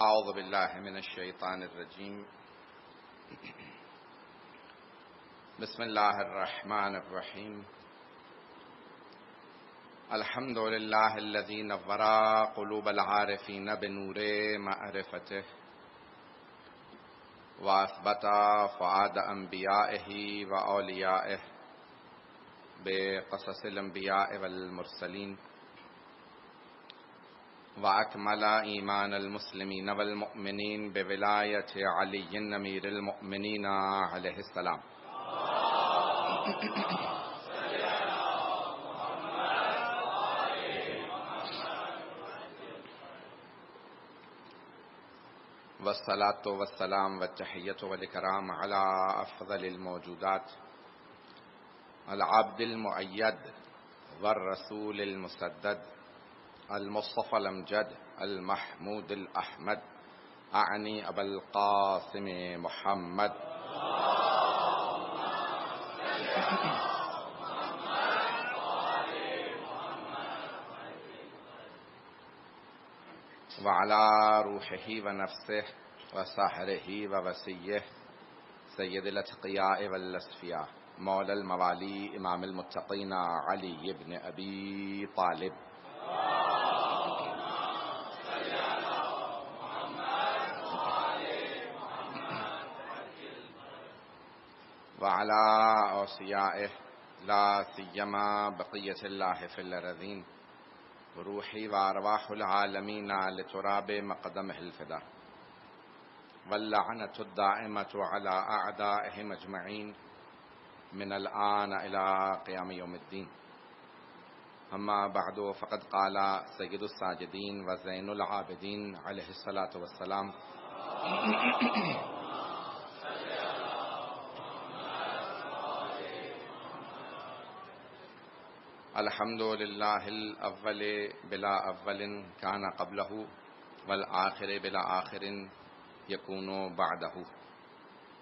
اعوذ باللہ من الشیطان الرجیم بسم اللہ الرحمن الرحیم الحمد للہ الذی نور قلوب العارفین بنور معرفتہ واثبت فؤاد انبیائہ واولیائہ بقصص الانبیاء والمرسلین وأكمل إيمان المسلمين والمؤمنين بولاية علي أمير المؤمنين عليه السلام والصلاة والسلام والتحية والإكرام على أفضل الموجودات العبد المؤيد والرسول المسدد المصطفى الأمجد المحمود الأحمد أعني أبا القاسم محمد وعلى روحه ونفسه وسحره ووسيه سيد الأتقياء والأصفياء مولى الموالي إمام المتقين علي بن أبي طالب وعلى أوصيائه لا سيما بقية الله في الأرضين روحي وأرواح العالمين لتراب مقدمه الفداء واللعنة الدائمة على أعدائهم أجمعين من الآن إلى قيام يوم الدين أما بعد فقد قال سيد الساجدين وزين العابدين عليه الصلاة والسلام الحمد لله الأول بلا أول كان قبله والآخر بلا آخر يكون بعده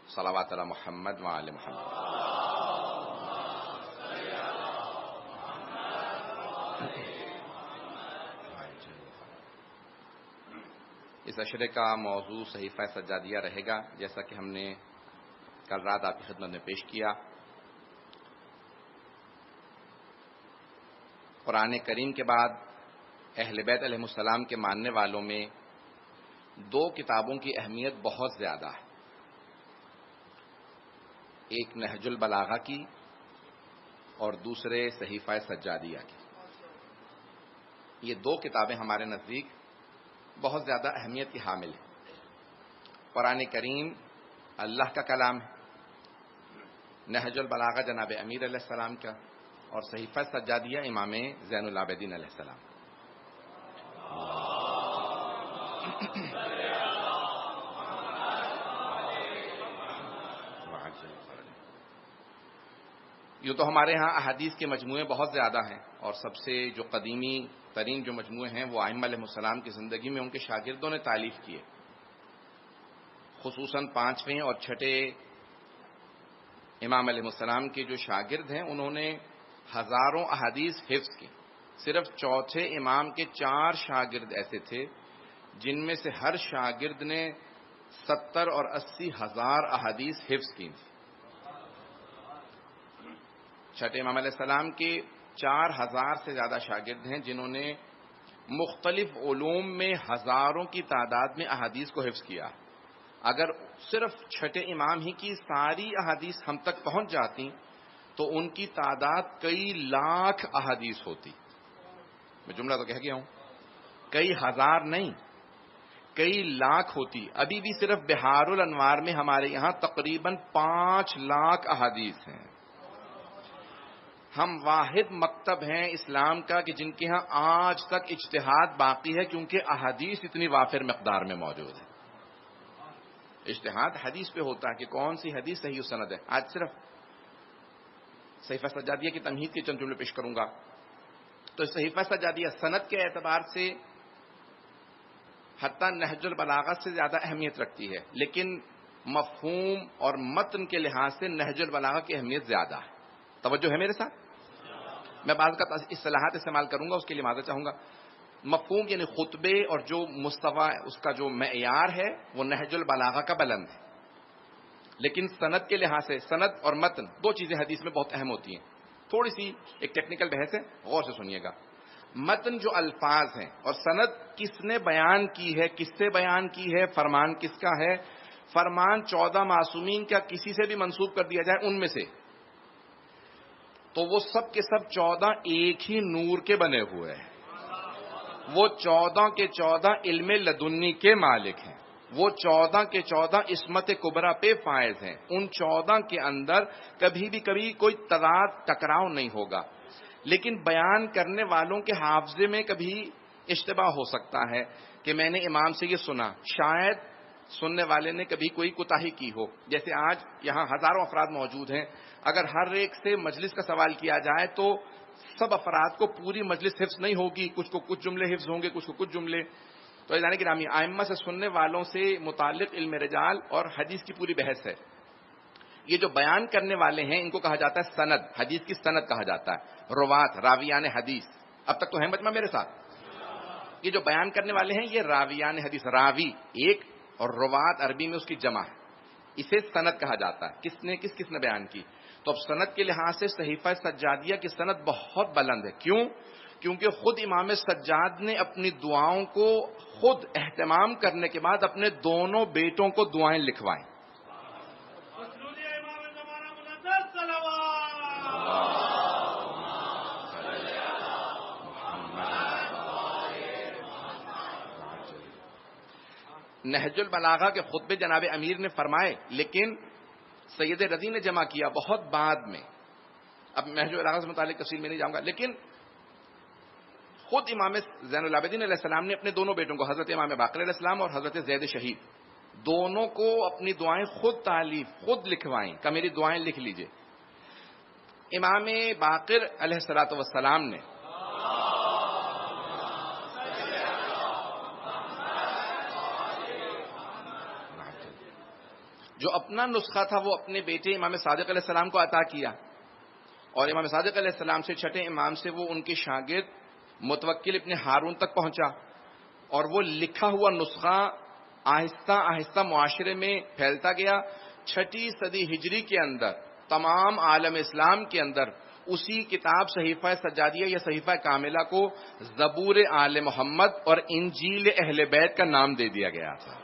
صلوات على محمد وآل محمد. اس اشرے کا موضوع صحیفہ سجادیہ رہے گا، جیسا کہ ہم نے کل رات آپ کی خدمت میں پیش کیا. قرآن کریم کے بعد اہل بیت علیہ السلام کے ماننے والوں میں دو کتابوں کی اہمیت بہت زیادہ ہے، ایک نہج البلاغہ کی اور دوسرے صحیفہ سجادیہ کی. یہ دو کتابیں ہمارے نزدیک بہت زیادہ اہمیت کی حامل ہیں. قرآن کریم اللہ کا کلام ہے، نہج البلاغہ جناب امیر علیہ السلام کا، اور صحیفہ سجادیہ امام زین العابدین علیہ السلام. یوں تو ہمارے ہاں احادیث کے مجموعے بہت زیادہ ہیں، اور سب سے جو قدیمی ترین جو مجموعے ہیں وہ ائمہ علیہ السلام کی زندگی میں ان کے شاگردوں نے تالیف کیے. خصوصاً 5ویں اور 6 امام علیہ السلام کے جو شاگرد ہیں انہوں نے ہزاروں احادیث حفظ کی. صرف 4 امام کے 4 شاگرد ایسے تھے جن میں سے ہر شاگرد نے 70 اور 80 ہزار احادیث حفظ کی. 6 امام علیہ السلام کے 4000 سے زیادہ شاگرد ہیں جنہوں نے مختلف علوم میں ہزاروں کی تعداد میں احادیث کو حفظ کیا. اگر صرف 6 امام ہی کی ساری احادیث ہم تک پہنچ جاتی تو ان کی تعداد کئی لاکھ احادیث ہوتی. میں جملہ تو کہہ گیا ہوں، کئی ہزار نہیں، کئی لاکھ ہوتی. ابھی بھی صرف بہار الانوار میں ہمارے یہاں تقریباً 5 لاکھ احادیث ہیں. ہم واحد مکتب ہیں اسلام کا کہ جن کے ہاں آج تک اجتہاد باقی ہے، کیونکہ احادیث اتنی وافر مقدار میں موجود ہے. اجتہاد حدیث پہ ہوتا ہے کہ کون سی حدیث صحیح سند ہے. آج صرف صحیفہ سجادیہ کی تمہید کے چند جملے پیش کروں گا. تو صحیفہ سجادیہ سند کے اعتبار سے حتیٰ نہج البلاغہ سے زیادہ اہمیت رکھتی ہے، لیکن مفہوم اور متن کے لحاظ سے نہج البلاغہ کی اہمیت زیادہ ہے. توجہ ہے میرے ساتھ؟ میں بعض کا اصطلاحات استعمال کروں گا، اس کے لیے معذرت چاہوں گا. مفہوم یعنی خطبے اور جو مستوی اس کا جو معیار ہے وہ نہج البلاغہ کا بلند ہے، لیکن سند کے لحاظ سے سند اور متن دو چیزیں حدیث میں بہت اہم ہوتی ہیں. تھوڑی سی ایک ٹیکنیکل بحث ہے، غور سے سنیے گا. متن جو الفاظ ہیں اور سند کس نے بیان کی ہے، کس سے بیان کی ہے، فرمان کس کا ہے. فرمان 14 معصومین کا کسی سے بھی منسوب کر دیا جائے ان میں سے، تو وہ سب کے سب 14 ایک ہی نور کے بنے ہوئے ہیں. وہ 14 کے 14 علم لدنی کے مالک ہیں، وہ 14 کے 14 عصمت کبریٰ پہ فائز ہیں. ان 14 کے اندر کبھی بھی کوئی تضاد ٹکراؤ نہیں ہوگا، لیکن بیان کرنے والوں کے حافظے میں کبھی اشتباہ ہو سکتا ہے کہ میں نے امام سے یہ سنا، شاید سننے والے نے کبھی کوئی کوتاہی کی ہو. جیسے آج یہاں ہزاروں افراد موجود ہیں، اگر ہر ایک سے مجلس کا سوال کیا جائے تو سب افراد کو پوری مجلس حفظ نہیں ہوگی، کچھ کو کچھ جملے حفظ ہوں گے، کچھ کو کچھ جملے. تو یعنی کہ ائمہ سے سننے والوں سے متعلق علم رجال اور حدیث کی پوری بحث ہے. یہ جو بیان کرنے والے ہیں ان کو کہا جاتا ہے سند، حدیث کی سند کہا جاتا ہے. روات، راویان حدیث. اب تک تو ہے مجمع میرے ساتھ؟ یہ جو بیان کرنے والے ہیں یہ راویان حدیث، راوی ایک اور روات عربی میں اس کی جمع ہے، اسے سند کہا جاتا ہے. کس نے بیان کی. تو اب سند کے لحاظ سے صحیفہ سجادیہ کی سند بہت بلند ہے. کیوں؟ کیونکہ خود امام سجاد نے اپنی دعاؤں کو خود اہتمام کرنے کے بعد اپنے دونوں بیٹوں کو دعائیں لکھوائیں. نہج البلاغہ کے خطبے جناب امیر نے فرمائے، لیکن سید رضی نے جمع کیا بہت بعد میں. اب نہج البلاغہ سے متعلق تفصیل میں نہیں جاؤں گا، لیکن خود امام زین العابدین علیہ السلام نے اپنے دونوں بیٹوں کو، حضرت امام باقر علیہ السلام اور حضرت زید شہید، دونوں کو اپنی دعائیں خود تالیف، خود لکھوائیں کہ میری دعائیں لکھ لیجئے. امام باقر علیہ الصلوۃ والسلام نے جو اپنا نسخہ تھا وہ اپنے بیٹے امام صادق علیہ السلام کو عطا کیا، اور امام صادق علیہ السلام سے چھٹے امام سے وہ ان کے شاگرد متوکل ابن ہارون تک پہنچا، اور وہ لکھا ہوا نسخہ آہستہ آہستہ معاشرے میں پھیلتا گیا. 6 صدی ہجری کے اندر تمام عالم اسلام کے اندر اسی کتاب صحیفہ سجادیہ یا صحیفہ کاملہ کو زبور آل محمد اور انجیل اہل بیت کا نام دے دیا گیا تھا.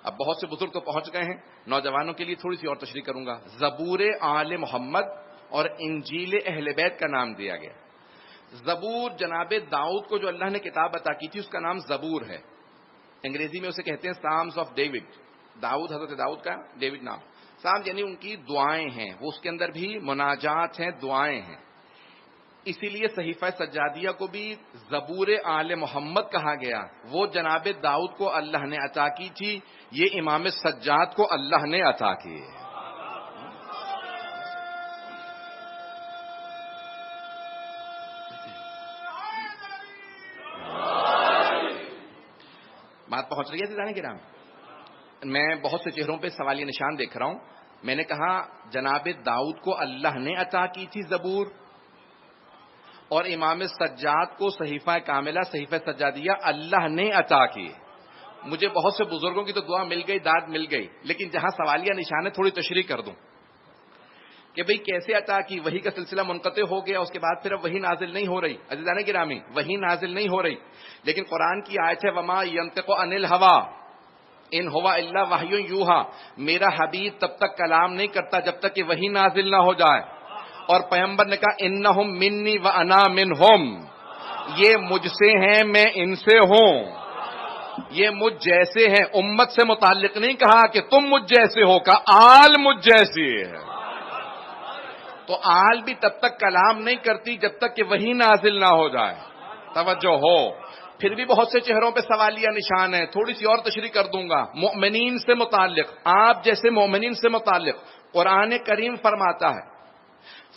اب بہت سے بزرگ تو پہنچ گئے ہیں، نوجوانوں کے لیے تھوڑی سی اور تشریح کروں گا. زبور آل محمد اور انجیل اہل بیت کا نام دیا گیا. زبور جناب داؤد کو جو اللہ نے کتاب عطا کی تھی اس کا نام زبور ہے. انگریزی میں اسے کہتے ہیں سامز آف ڈیوڈ. داؤد، حضرت داؤد کا ڈیوڈ نام. سامز یعنی ان کی دعائیں ہیں، وہ اس کے اندر بھی مناجات ہیں، دعائیں ہیں. اسی لیے صحیفہ سجادیہ کو بھی زبور آل محمد کہا گیا. وہ جناب داؤد کو اللہ نے عطا کی تھی، یہ امام سجاد کو اللہ نے عطا کی. بات پہنچ رہی ہے عزیزان کرام؟ میں بہت سے چہروں پہ سوالیہ نشان دیکھ رہا ہوں. میں نے کہا جناب داؤد کو اللہ نے عطا کی تھی زبور، اور امام سجاد کو صحیفہ کاملہ صحیفہ سجادیہ اللہ نے عطا کی. مجھے بہت سے بزرگوں کی تو دعا مل گئی، داد مل گئی، لیکن جہاں سوالیہ نشان ہے تھوڑی تشریح کر دوں کہ بھئی کیسے عطا کی. وحی کا سلسلہ منقطع ہو گیا، اس کے بعد پھر اب وحی نازل نہیں ہو رہی. عزیزان گرامی، وحی نازل نہیں ہو رہی، لیکن قرآن کی آیت ہے وما ینطق عن الہوی ان ہوا الا وحی یوحی. میرا حبیب تب تک کلام نہیں کرتا جب تک کہ وحی نازل نہ ہو جائے. اور پیغمبر نے کہا انہم منی وانا منہم، یہ مجھ سے ہیں میں ان سے ہوں، یہ مجھ جیسے ہیں. امت سے متعلق نہیں کہا کہ تم مجھ جیسے ہو، کہا آل مجھ جیسی ہے. تو آل بھی تب تک کلام نہیں کرتی جب تک کہ وحی نازل نہ ہو جائے. توجہ ہو. پھر بھی بہت سے چہروں پہ سوالیہ نشان ہے، تھوڑی سی اور تشریح کر دوں گا. مؤمنین سے متعلق، آپ جیسے مؤمنین سے متعلق قرآن کریم فرماتا ہے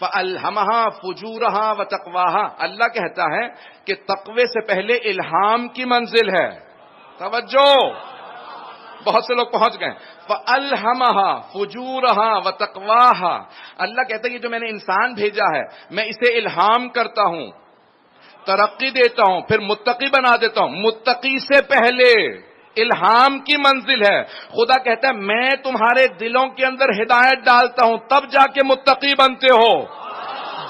فَأَلْهَمَهَا فُجُورَهَا وَتَقْوَاهَا، اللہ کہتا ہے کہ تقوی سے پہلے الہام کی منزل ہے. توجہ، بہت سے لوگ پہنچ گئے. فَأَلْهَمَهَا فُجُورَهَا وَتَقْوَاهَا، اللہ کہتا ہے یہ جو میں نے انسان بھیجا ہے میں اسے الہام کرتا ہوں، ترقی دیتا ہوں، پھر متقی بنا دیتا ہوں. متقی سے پہلے الہام کی منزل ہے. خدا کہتا ہے میں تمہارے دلوں کے اندر ہدایت ڈالتا ہوں تب جا کے متقی بنتے ہو.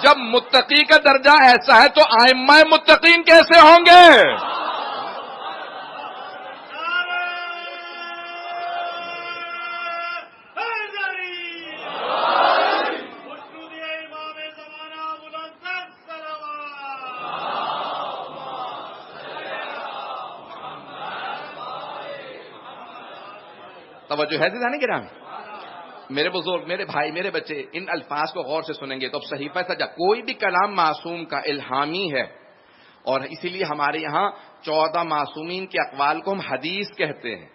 جب متقی کا درجہ ایسا ہے تو ائمہ متقین کیسے ہوں گے؟ توجہ ہے دیدانی کرام، میرے بزرگ، میرے بھائی، میرے بچے، ان الفاظ کو غور سے سنیں گے تو اب صحیفہ سجا کوئی بھی کلام معصوم کا الہامی ہے، اور اسی لیے ہمارے یہاں 14 معصومین کے اقوال کو ہم حدیث کہتے ہیں.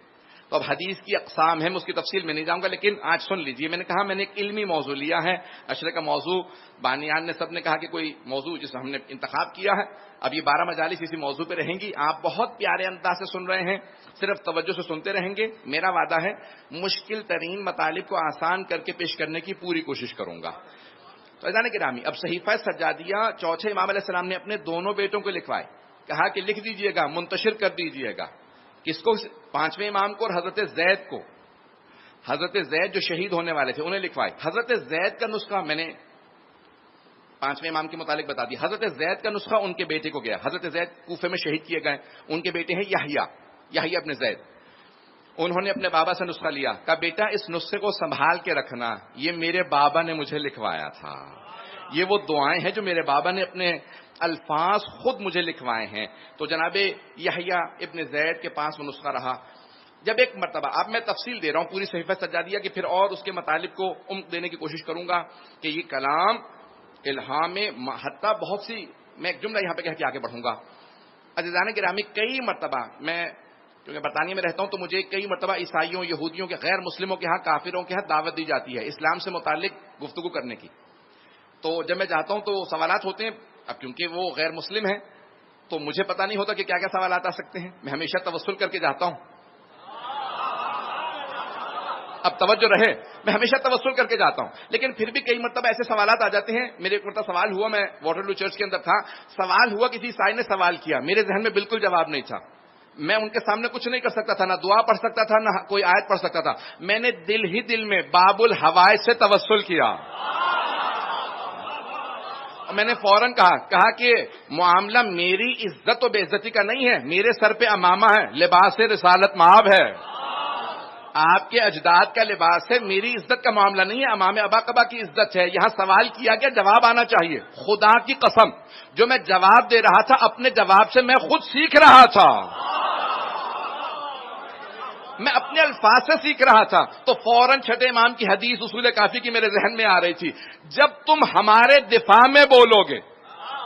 تو اب حدیث کی اقسام ہیں، میں اس کی تفصیل میں نہیں جاؤں گا، لیکن آج سن لیجئے. میں نے کہا میں نے ایک علمی موضوع لیا ہے، اشرے کا موضوع بانیان نے سب نے کہا کہ کوئی موضوع جس ہم نے انتخاب کیا ہے. اب یہ 12 مجالس اسی موضوع پہ رہیں گی. آپ بہت پیارے انداز سے سن رہے ہیں، صرف توجہ سے سنتے رہیں گے. میرا وعدہ ہے مشکل ترین مطالب کو آسان کر کے پیش کرنے کی پوری کوشش کروں گا. تو عزیزان گرامی، اب صحیفہ سجادیہ چوتھے امام علیہ السلام نے اپنے دونوں بیٹوں کو لکھوائے. کہا کہ لکھ دیجئے گا، منتشر کر دیجئے گا. کس کو؟ 5ویں امام کو اور حضرت زید کو. حضرت زید جو شہید ہونے والے تھے انہیں لکھوائے. حضرت زید کا نسخہ میں نے 5ویں امام کے متعلق بتا دیا. حضرت زید کا نسخہ ان کے بیٹے کو گیا. حضرت زید کوفے میں شہید کیے گئے، ان کے بیٹے ہیں یحییٰ ابن زید. انہوں نے اپنے بابا سے نسخہ لیا، کہا بیٹا اس نسخے کو سنبھال کے رکھنا، یہ میرے بابا نے مجھے لکھوایا تھا. یہ وہ دعائیں ہیں جو میرے بابا نے اپنے الفاظ خود مجھے لکھوائے ہیں. تو جناب یحییٰ ابن زید کے پاس وہ نسخہ رہا. جب ایک مرتبہ، اب میں تفصیل دے رہا ہوں پوری صحیفہ سجادیہ کی، پھر اور اس کے مطالب کو عمق دینے کی کوشش کروں گا کہ یہ کلام الہام حتیٰ بہت سی، میں ایک جملہ یہاں پہ کہہ کے آگے بڑھوں گا. عزیزان گرامی، کئی مرتبہ میں کیونکہ برطانیہ میں رہتا ہوں تو مجھے کئی مرتبہ عیسائیوں، یہودیوں کے، غیر مسلموں کے ہاں، کافروں کے ہاں دعوت دی جاتی ہے اسلام سے متعلق گفتگو کرنے کی. تو جب میں جاتا ہوں تو سوالات ہوتے ہیں. اب کیونکہ وہ غیر مسلم ہیں تو مجھے پتہ نہیں ہوتا کہ کیا کیا سوالات آ سکتے ہیں. میں ہمیشہ توسل کر کے جاتا ہوں. اب توجہ رہے، میں ہمیشہ توسل کر کے جاتا ہوں، لیکن پھر بھی کئی مرتبہ ایسے سوالات آ جاتے ہیں. میرے ایک مرتبہ سوال ہوا، میں واٹرلو چرچ کے اندر تھا، سوال ہوا، کسی عیسائی نے سوال کیا، میرے ذہن میں بالکل جواب نہیں تھا. میں ان کے سامنے کچھ نہیں کر سکتا تھا، نہ دعا پڑھ سکتا تھا، نہ کوئی آیت پڑھ سکتا تھا. میں نے دل ہی دل میں باب الحوائج سے توسل کیا. میں نے فوراً کہا کہ معاملہ میری عزت و بے عزتی کا نہیں ہے، میرے سر پہ امامہ ہے، لباس رسالت مآب ہے، آپ کے اجداد کا لباس ہے، میری عزت کا معاملہ نہیں ہے، امام ابا قبا کی عزت ہے. یہاں سوال کیا گیا، جواب آنا چاہیے. خدا کی قسم جو میں جواب دے رہا تھا اپنے جواب سے میں خود سیکھ رہا تھا، میں اپنے الفاظ سے سیکھ رہا تھا. تو فوراً چھٹے امام کی حدیث اصول کافی کی میرے ذہن میں آ رہی تھی. جب تم ہمارے دفاع میں بولو گے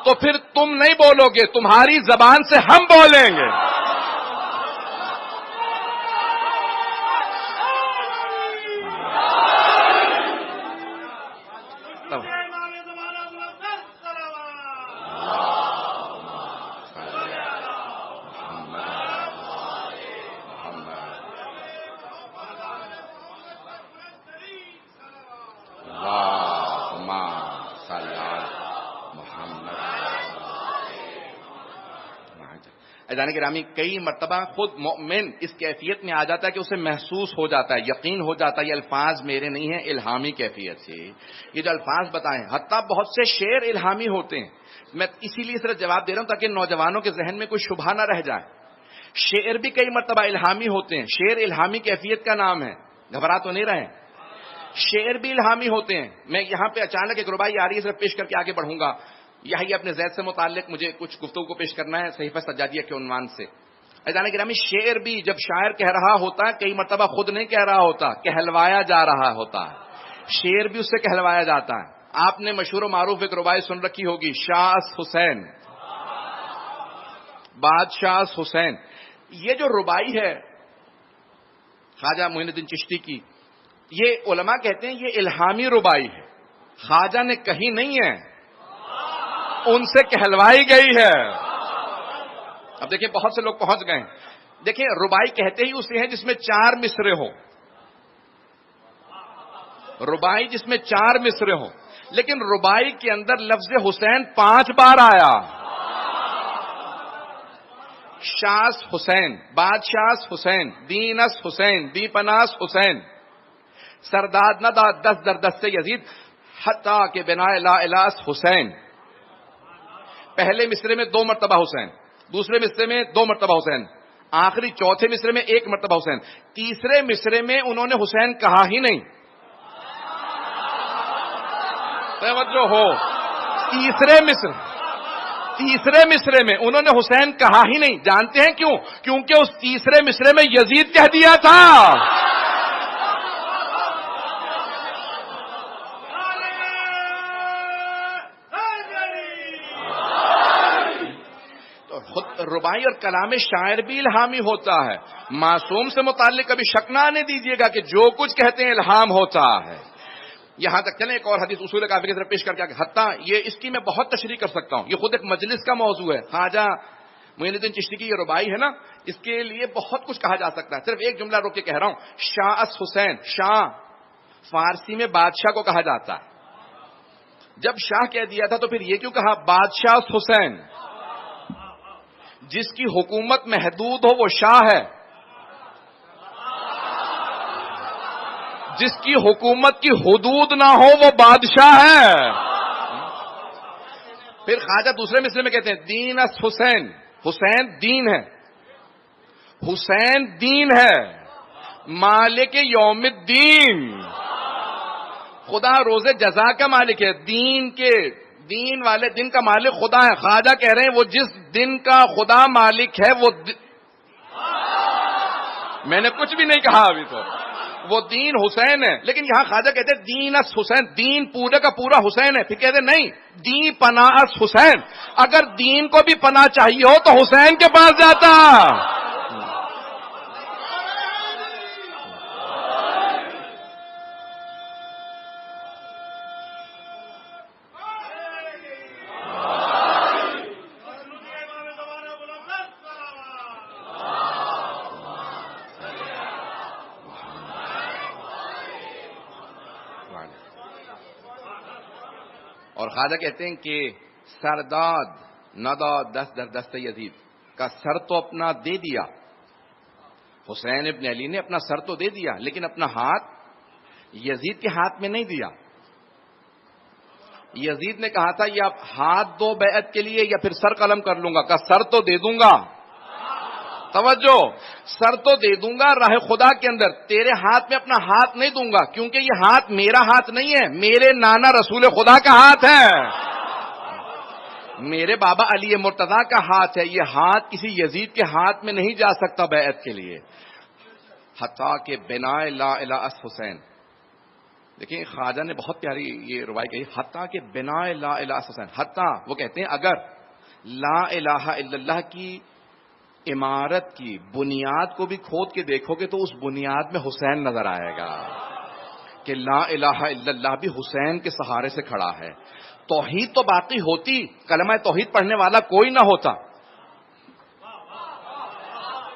تو پھر تم نہیں بولو گے، تمہاری زبان سے ہم بولیں گے. عزیزان گرامی، کئی مرتبہ خود مومن اس کیفیت میں آ جاتا ہے کہ اسے محسوس ہو جاتا ہے، یقین ہو جاتا ہے یہ الفاظ میرے نہیں ہیں، الہامی کیفیت سے یہ جو الفاظ بتائیں. حتیٰ بہت سے شعر الہامی ہوتے ہیں. میں اسی لیے صرف جواب دے رہا ہوں تاکہ نوجوانوں کے ذہن میں کوئی شبہ نہ رہ جائے. شعر بھی کئی مرتبہ الہامی ہوتے ہیں. شعر الہامی کیفیت کا نام ہے، گھبرا تو نہیں رہے. شعر بھی الہامی ہوتے ہیں. میں یہاں پہ اچانک ایک ربائی آ رہی ہے، صرف پیش کر کے آگے بڑھوں گا. یحییٰ اپنے زید سے متعلق مجھے کچھ گفتگو کو پیش کرنا ہے صحیفہ سجادیہ کے عنوان سے. عزیزان گرامی، شعر بھی جب شاعر کہہ رہا ہوتا ہے کئی مرتبہ خود نہیں کہہ رہا ہوتا، کہلوایا جا رہا ہوتا ہے. شعر بھی اس سے کہلوایا جاتا ہے. آپ نے مشہور و معروف ایک ربائی سن رکھی ہوگی، شاہ حسین، بادشاہ حسین. یہ جو ربائی ہے خواجہ معین الدین چشتی کی، یہ علماء کہتے ہیں یہ الہامی ربائی ہے. خواجہ نے کہی نہیں ہے، ان سے کہلوائی گئی ہے۔ اب دیکھیں بہت سے لوگ پہنچ گئے ہیں۔ دیکھیں ربائی کہتے ہی اسے ہیں جس میں 4 مصرے ہو، ربائی جس میں 4 مصرے ہو، لیکن ربائی کے اندر لفظ حسین 5 بار آیا۔ شاس حسین، بادشاہ حسین، دینس حسین، دی پناس حسین، سرداد نداد 10 در دست یزید، حتیٰ کہ بنا لا الاس حسین۔ پہلے مصرے میں 2 مرتبہ حسین، دوسرے مصرے میں 2 مرتبہ حسین، آخری چوتھے مصرے میں 1 مرتبہ حسین، تیسرے مصرے میں انہوں نے حسین کہا ہی نہیں۔ توجہ ہو، تیسرے مصرے میں انہوں نے حسین کہا ہی نہیں۔ جانتے ہیں کیوں؟ کیونکہ اس تیسرے مصرے میں یزید کہہ دیا تھا۔ تو خود ربائی اور کلام شاعر بھی الہامی ہوتا ہے۔ معصوم سے متعلق کبھی شک نہ آنے دیجیے گا کہ جو کچھ کہتے ہیں الہام ہوتا ہے۔ یہاں تک چلیں ایک اور حدیث اصول کافی کی طرف پیش کر کے حتیٰ یہ اس کی میں بہت تشریح کر سکتا ہوں، یہ خود ایک مجلس کا موضوع ہے۔ خواجہ معین الدین چشتی کی یہ ربائی ہے نا، اس کے لیے بہت کچھ کہا جا سکتا ہے، صرف ایک جملہ روک کے کہہ رہا ہوں۔ شاہ اس حسین، شاہ فارسی میں بادشاہ کو کہا جاتا ہے، جب شاہ کہہ دیا تھا تو پھر یہ کیوں کہا بادشاہ حسین؟ جس کی حکومت محدود ہو وہ شاہ ہے، جس کی حکومت کی حدود نہ ہو وہ بادشاہ ہے۔ پھر خواجہ دوسرے مصرے میں کہتے ہیں دین اس حسین، حسین دین ہے، حسین دین ہے، مالک یوم الدین، خدا روز جزا کا مالک ہے، دین والے دن کا مالک خدا ہے۔ خواجہ کہہ رہے ہیں وہ جس دن کا خدا مالک ہے وہ میں نے کچھ بھی نہیں کہا ابھی تو، وہ دین حسین ہے، لیکن یہاں خواجہ کہتے ہیں دین اس حسین، دین پورے کا پورا حسین ہے۔ پھر کہتے ہیں نہیں، دین پناہ اس حسین، اگر دین کو بھی پناہ چاہیے ہو تو حسین کے پاس جاتا۔ اور خواجہ کہتے ہیں کہ سرداد نداد 10 در دست یزید کا سر تو اپنا دے دیا، حسین ابن علی نے اپنا سر تو دے دیا لیکن اپنا ہاتھ یزید کے ہاتھ میں نہیں دیا۔ یزید نے کہا تھا یا ہاتھ دو بیعت کے لیے یا پھر سر قلم کر لوں گا، کہا سر تو دے دوں گا۔ توجہ، سر تو دے دوں گا راہ خدا کے اندر، تیرے ہاتھ میں اپنا ہاتھ نہیں دوں گا، کیونکہ یہ ہاتھ میرا ہاتھ نہیں ہے، میرے نانا رسول خدا کا ہاتھ ہے، میرے بابا علی مرتضیٰ کا ہاتھ ہے، یہ ہاتھ کسی یزید کے ہاتھ میں نہیں جا سکتا بیعت کے لیے۔ حتیٰ کہ بنا لا الہ الا حسین، دیکھیں خواجہ نے بہت پیاری یہ روایت کہی، حتیٰ کہ بنا لا الہ الا حسین، حتیٰ وہ کہتے ہیں اگر لا الہ الا اللہ کی عمارت کی بنیاد کو بھی کھود کے دیکھو گے تو اس بنیاد میں حسین نظر آئے گا کہ لا الہ الا اللہ بھی حسین کے سہارے سے کھڑا ہے۔ توحید تو باقی ہوتی، کلمہ توحید پڑھنے والا کوئی نہ ہوتا،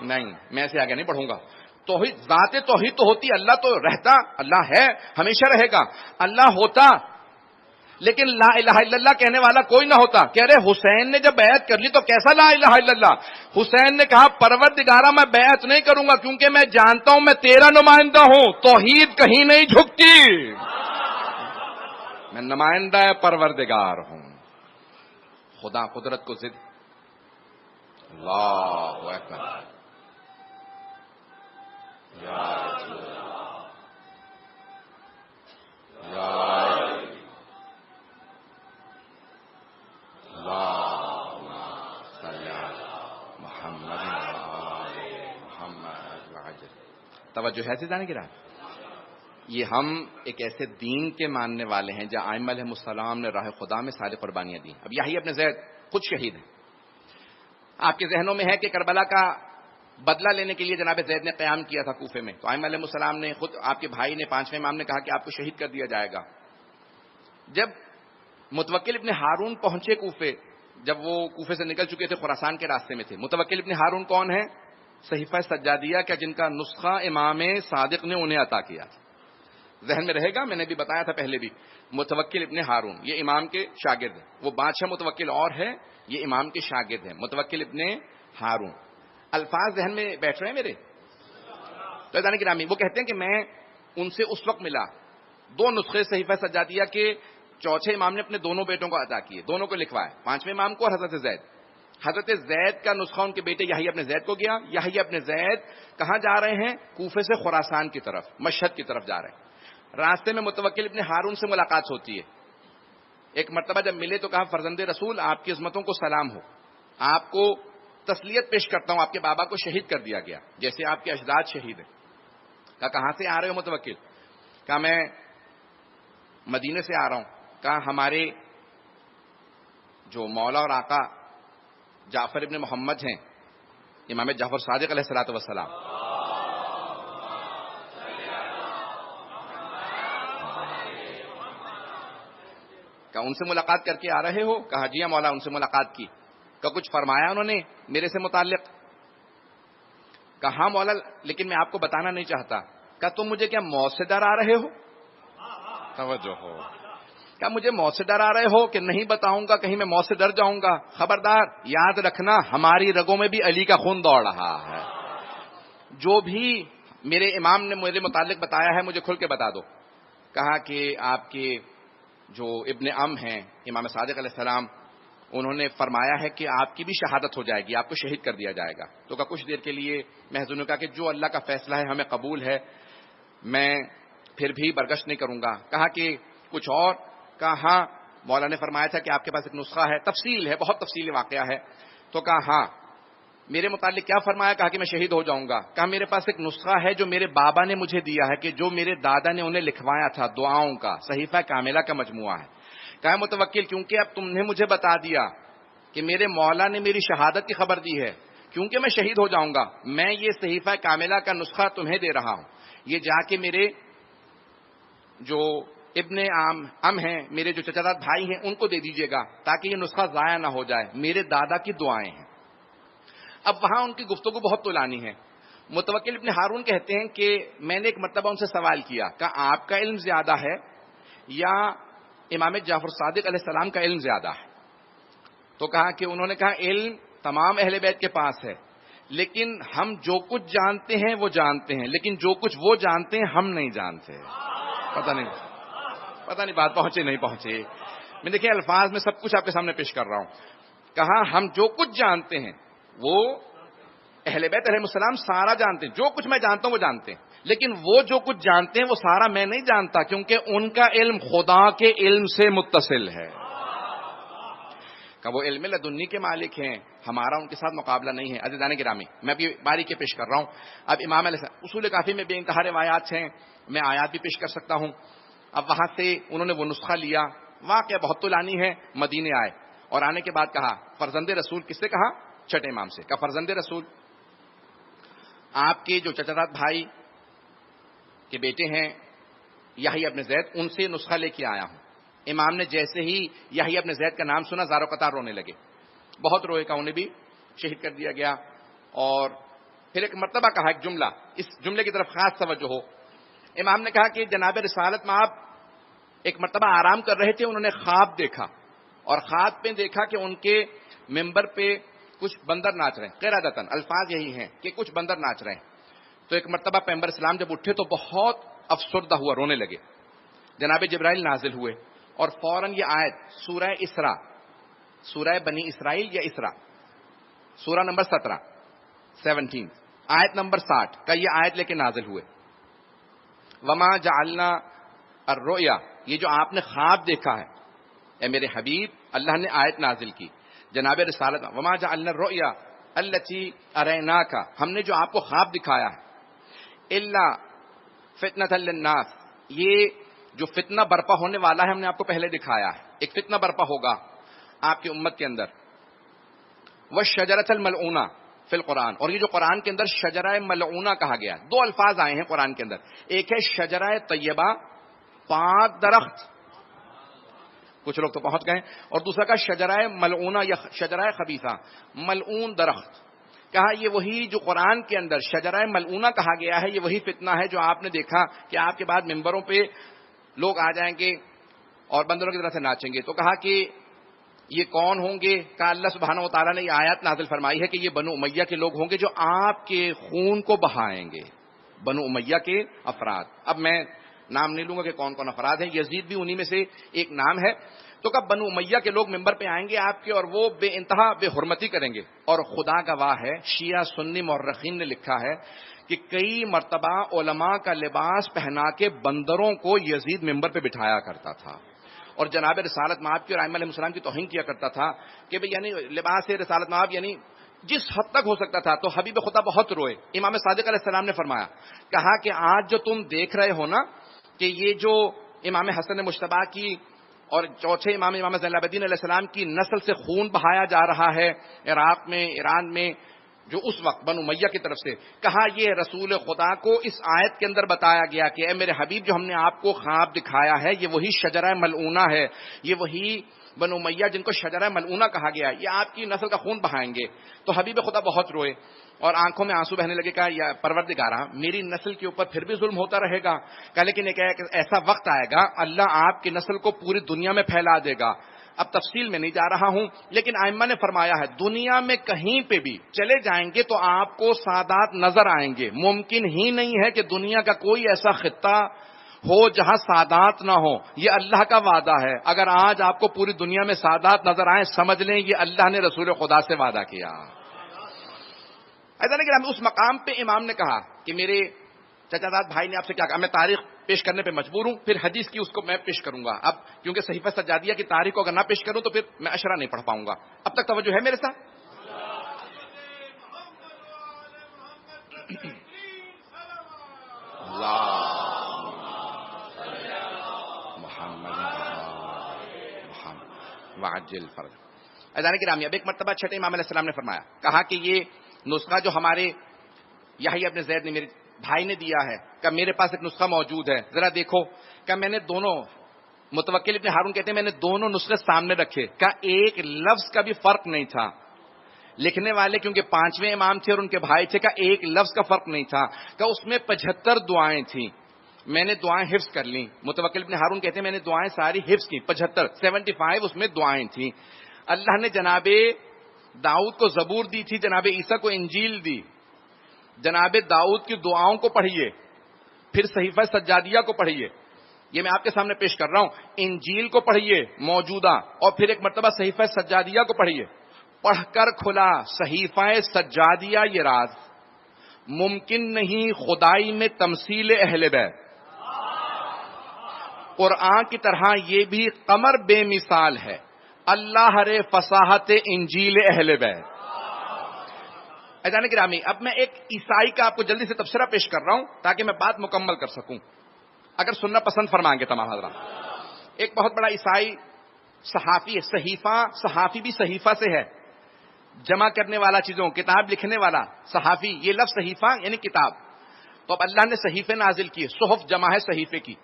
نہیں میں اسے آگے نہیں پڑھوں گا۔ توحید، ذات توحید تو ہوتی، اللہ تو رہتا، اللہ ہے، ہمیشہ رہے گا، اللہ ہوتا، لیکن لا الہ الا اللہ کہنے والا کوئی نہ ہوتا۔ کہہ رہے حسین نے جب بیعت کر لی تو کیسا لا الہ الا اللہ؟ حسین نے کہا پروردگارہ میں بیعت نہیں کروں گا کیونکہ میں جانتا ہوں میں تیرا نمائندہ ہوں، توحید کہیں نہیں جھکتی، میں نمائندہ پروردگار ہوں۔ خدا قدرت کو ضد، اللہ اکبر، یا رسول اللہ، یا توجہ ہے سے جانے کی رہا۔ یہ ہم ایک ایسے دین کے ماننے والے ہیں جہاں ائمہ علیہم السلام نے راہ خدا میں ساری قربانیاں دی۔ اب یہی ابن زید خود شہید ہیں، آپ کے ذہنوں میں ہے کہ کربلا کا بدلہ لینے کے لیے جناب زید نے قیام کیا تھا کوفے میں، تو ائمہ علیہم السلام نے خود، آپ کے بھائی نے، 5ویں امام نے کہا کہ آپ کو شہید کر دیا جائے گا۔ جب متوکل ابن ہارون پہنچے کوفے، جب وہ کوفے سے نکل چکے تھے، خراسان کے راستے میں تھے. متوکل ابن ہارون کون ہے؟ صحیفہ سجادیہ کا جن کا نسخہ امام صادق نے انہیں عطا کیا تھا. ذہن میں رہے گا، میں نے بھی بتایا تھا پہلے بھی. متوکل ابن ہارون یہ امام کے شاگرد ہیں. وہ بادشاہ متوکل اور ہے، یہ امام کے شاگرد ہیں. متوکل ابن ہارون. الفاظ ذہن میں بیٹھ رہے ہیں میرے؟ تو عزیزان گرامی، وہ کہتے ہیں کہ میں ان سے اس وقت ملا. 2 نسخے صحیفہ سجادیہ کے چوتھے امام نے اپنے دونوں بیٹوں کو عطا کیے، دونوں کو لکھوایا، 5ویں امام کو اور حضرت زید. حضرت زید کا نسخہ ان کے بیٹے یحییٰ ابن زید کو گیا. یحییٰ ابن زید کہاں جا رہے ہیں؟ کوفے سے خراسان کی طرف، مشہد کی طرف جا رہے ہیں. راستے میں متوکل ابن ہارون سے ملاقات ہوتی ہے. ایک مرتبہ جب ملے تو کہا فرزند رسول آپ کی عظمتوں کو سلام ہو، آپ کو تسلیت پیش کرتا ہوں، آپ کے بابا کو شہید کر دیا گیا جیسے آپ کے اجداد شہید ہیں. کہا کہاں سے آ رہے ہو متوکل؟ کہا میں مدینے سے آ رہا ہوں. کہا ہمارے جو مولا اور آقا جعفر ابن محمد ہیں، امام جعفر صادق علیہ الصلوۃ والسلام، کہا ان سے ملاقات کر کے آ رہے ہو؟ کہا جی ہاں مولا، ان سے ملاقات کی. کہا کچھ فرمایا انہوں نے میرے سے متعلق؟ کہا ہاں مولا، لیکن میں آپ کو بتانا نہیں چاہتا. کہا تم مجھے کیا موت سے ڈرا رہے ہو؟ توجہ ہو. کیا مجھے موت سے ڈرا رہے ہو کہ نہیں بتاؤں گا کہیں میں موت سے ڈر جاؤں گا؟ خبردار، یاد رکھنا ہماری رگوں میں بھی علی کا خون دوڑ رہا ہے. جو بھی میرے امام نے میرے متعلق بتایا ہے مجھے کھل کے بتا دو. کہا کہ آپ کے جو ابن ہیں امام صادق علیہ السلام، انہوں نے فرمایا ہے کہ آپ کی بھی شہادت ہو جائے گی، آپ کو شہید کر دیا جائے گا. تو کہا کچھ دیر کے لیے میں حضور نے کہا کہ جو اللہ کا فیصلہ ہے ہمیں قبول ہے، میں پھر بھی برگشت نہیں کروں گا. کہا کہ کچھ اور؟ کہا ہاں مولا نے فرمایا تھا کہ آپ کے پاس ایک نسخہ ہے، تفصیل ہے، بہت تفصیلی واقعہ ہے. تو کہا ہاں میرے متعلق کیا فرمایا؟ کہا کہ میں شہید ہو جاؤں گا. کہا میرے پاس ایک نسخہ ہے جو میرے بابا نے مجھے دیا ہے، کہ جو میرے دادا نے انہیں لکھوایا تھا، دعاؤں کا صحیفہ کاملہ کا مجموعہ ہے. کہا متوکل کیونکہ اب تم نے مجھے بتا دیا کہ میرے مولا نے میری شہادت کی خبر دی ہے، کیونکہ میں شہید ہو جاؤں گا، میں یہ صحیفہ کاملہ کا نسخہ تمہیں دے رہا ہوں. یہ جا کے میرے جو ابن ام ہیں، میرے جو چچا بھائی ہیں، ان کو دے دیجیے گا تاکہ یہ نسخہ ضائع نہ ہو جائے، میرے دادا کی دعائیں ہیں. اب وہاں ان کی گفتگو بہت طولانی ہے. متوکل ابن ہارون کہتے ہیں کہ میں نے ایک مرتبہ ان سے سوال کیا کہ آپ کا علم زیادہ ہے یا امام جعفر صادق علیہ السلام کا علم زیادہ ہے؟ تو کہا کہ انہوں نے کہا علم تمام اہل بیت کے پاس ہے، لیکن ہم جو کچھ جانتے ہیں وہ جانتے ہیں، لیکن جو کچھ وہ جانتے ہیں ہم نہیں جانتے. پتہ نہیں بات پہنچے نہیں پہنچے. میں دیکھیں الفاظ میں سب کچھ آپ کے سامنے پیش کر رہا ہوں. کہا ہم جو کچھ جانتے ہیں وہ اہل بیت علیہ السلام سارا جانتے ہیں، جو کچھ میں جانتا ہوں وہ جانتے ہیں، لیکن وہ جو کچھ جانتے ہیں وہ سارا میں نہیں جانتا، کیونکہ ان کا علم خدا کے علم سے متصل ہے. کہ وہ علم لدنی کے مالک ہیں، ہمارا ان کے ساتھ مقابلہ نہیں ہے. عزیزان گرامی، میں ابھی باریکی پیش کر رہا ہوں. اب امام علیہ السلام اصول کافی میں بے انتہا روایات ہیں، میں آیات بھی پیش کر سکتا ہوں. اب وہاں سے انہوں نے وہ نسخہ لیا، واقعہ بہت طولانی ہے. مدینے آئے اور آنے کے بعد کہا فرزند رسول، کس سے کہا؟ چھٹے امام سے. کہا فرزند رسول، آپ کے جو چچا بھائی کے بیٹے ہیں یحییٰ ابن زید، ان سے نسخہ لے کے آیا ہوں. امام نے جیسے ہی یحییٰ ابن زید کا نام سنا زارو قطار رونے لگے، بہت روئے. کا انہیں بھی شہید کر دیا گیا. اور پھر ایک مرتبہ کہا ایک جملہ، اس جملے کی طرف خاص توجہ ہو. امام نے کہا کہ جناب رسالت میں آپ ایک مرتبہ آرام کر رہے تھے، انہوں نے خواب دیکھا، اور خواب پہ دیکھا کہ ان کے ممبر پہ کچھ بندر ناچ رہے ہیں. قرادتن الفاظ یہی ہیں کہ کچھ بندر ناچ رہے ہیں. تو ایک مرتبہ پیغمبر اسلام جب اٹھے تو بہت افسردہ ہوا، رونے لگے. جناب جبرائیل نازل ہوئے اور فوراً یہ آیت سورہ اسراء، سورہ بنی اسرائیل یا اسراء، سورہ نمبر 17 آیت نمبر 60 کا یہ آیت لے کے نازل ہوئے. وما جعلنا الرؤیا، یہ جو آپ نے خواب دیکھا ہے اے میرے حبیب، اللہ نے آیت نازل کی جناب رسالت. وما جعلنا الرؤیا التي اریناک، ہم نے جو آپ کو خواب دکھایا ہے، الا فتنۃ للناس، یہ جو فتنہ برپا ہونے والا ہے ہم نے آپ کو پہلے دکھایا ہے. ایک فتنہ برپا ہوگا آپ کی امت کے اندر. والشجرۃ الملعونہ فی القرآن، اور یہ جو قرآن کے اندر شجرہ ملعونہ کہا گیا، 2 الفاظ آئے ہیں قرآن کے اندر. ایک ہے شجرہ طیبہ، پاک درخت، کچھ لوگ تو پہنچ گئے. اور دوسرا کہا شجرہ ملعونہ یا شجرہ خبیثہ, ملعون درخت. کہا یہ وہی جو قرآن کے اندر شجرہ ملعونہ کہا گیا ہے, یہ وہی فتنہ ہے جو آپ نے دیکھا کہ آپ کے بعد ممبروں پہ لوگ آ جائیں گے اور بندروں کی طرح سے ناچیں گے. تو کہا کہ یہ کون ہوں گے؟ کہا اللہ سبحانہ و تعالیٰ نے یہ آیات نازل فرمائی ہے کہ یہ بنو امیہ کے لوگ ہوں گے جو آپ کے خون کو بہائیں گے, بنو امیہ کے افراد. اب میں نام نہیں لوں گا کہ کون کون افراد ہیں, یزید بھی انہی میں سے ایک نام ہے. تو کب بنو امیہ کے لوگ ممبر پہ آئیں گے آپ کے, اور وہ بے انتہا بے حرمتی کریں گے. اور خدا گواہ ہے, شیعہ سنی مورخین نے لکھا ہے کہ کئی مرتبہ علماء کا لباس پہنا کے بندروں کو یزید ممبر پہ بٹھایا کرتا تھا, اور جناب رسالت مآب کی اور ائمہ علیہ السلام کی توہین کیا کرتا تھا کہ بھئی یعنی لباس رسالت مآب یعنی جس حد تک ہو سکتا تھا. تو حبیب خدا بہت روئے. امام صادق علیہ السلام نے فرمایا, کہا کہ آج جو تم دیکھ رہے ہو نا کہ یہ جو امام حسن مجتبیٰ کی اور چوتھے امام زین العابدین علیہ السلام کی نسل سے خون بہایا جا رہا ہے عراق میں, ایران میں, جو اس وقت بنو امیہ کی طرف سے, کہا یہ رسول خدا کو اس آیت کے اندر بتایا گیا کہ اے میرے حبیب جو ہم نے آپ کو خواب دکھایا ہے یہ وہی شجرہ ملعونہ ہے, یہ وہی بنو امیہ جن کو شجرہ ملعونہ کہا گیا, یہ آپ کی نسل کا خون بہائیں گے. تو حبیب خدا بہت روئے اور آنکھوں میں آنسو بہنے لگے. کہا یا پروردگارا میری نسل کے اوپر پھر بھی ظلم ہوتا رہے گا. کہا لیکن ایک ایسا وقت آئے گا اللہ آپ کی نسل کو پوری دنیا میں پھیلا دے گا. اب تفصیل میں نہیں جا رہا ہوں, لیکن ائمہ نے فرمایا ہے دنیا میں کہیں پہ بھی چلے جائیں گے تو آپ کو سادات نظر آئیں گے. ممکن ہی نہیں ہے کہ دنیا کا کوئی ایسا خطہ ہو جہاں سادات نہ ہو. یہ اللہ کا وعدہ ہے. اگر آج آپ کو پوری دنیا میں سادات نظر آئیں, سمجھ لیں یہ اللہ نے رسول خدا سے وعدہ کیا. ایسا نہیں کہ اس مقام پہ امام نے کہا کہ میرے چچا داد بھائی نے آپ سے کیا کہا, میں تاریخ پیش کرنے پہ مجبور ہوں, پھر حدیث کی اس کو میں پیش کروں گا. اب کیونکہ صحیفہ سجادیہ کی تاریخ کو اگر نہ پیش کروں تو پھر میں اشرا نہیں پڑھ پاؤں گا. اب تک توجہ ہے میرے ساتھ؟ وعجل فرج. اذان کی رامی, اب ایک مرتبہ چھٹے امام علیہ السلام نے فرمایا, کہا کہ یہ نسخہ جو ہمارے یحییٰ ابن زید نے میرے بھائی نے دیا ہے, کہ میرے پاس ایک نسخہ موجود ہے, ذرا دیکھو. کہ میں نے دونوں, متوکل ابن ہارون کہتے ہیں میں نے دونوں نسخے سامنے رکھے, کہ ایک لفظ کا بھی فرق نہیں تھا. لکھنے والے کیونکہ پانچویں امام تھے اور ان کے بھائی تھے, کہ ایک لفظ کا فرق نہیں تھا, کہ اس میں 75 دعائیں تھیں. میں نے دعائیں حفظ کر لیں. متوکل ابن ہارون کہتے ہیں میں نے دعائیں ساری حفظ کی, 75 اس میں دعائیں تھیں. اللہ نے جناب داؤد کو زبور دی تھی, جناب عیسیٰ کو انجیل دی. جناب داؤد کی دعاؤں کو پڑھیے, پھر صحیفہ سجادیہ کو پڑھیے, یہ میں آپ کے سامنے پیش کر رہا ہوں. انجیل کو پڑھیے موجودہ, اور پھر ایک مرتبہ صحیفہ سجادیہ کو پڑھیے. پڑھ کر کھلا صحیفہ سجادیہ یہ راز, ممکن نہیں خدائی میں تمثیل اہل بیت. قرآن کی طرح یہ بھی قمر بے مثال ہے, اللہ رے فصاحت انجیل اہل بیت. اذان گرامی, اب میں ایک عیسائی کا آپ کو جلدی سے تبصرہ پیش کر رہا ہوں تاکہ میں بات مکمل کر سکوں, اگر سننا پسند فرمائیں گے تمام حضرات. ایک بہت بڑا عیسائی صحافی ہے, صحیفہ, صحافی بھی صحیفہ سے ہے, جمع کرنے والا چیزوں, کتاب لکھنے والا صحافی. یہ لفظ صحیفہ یعنی کتاب. تو اب اللہ نے صحیفے نازل کیے, صحف جمع ہے صحیفے کی.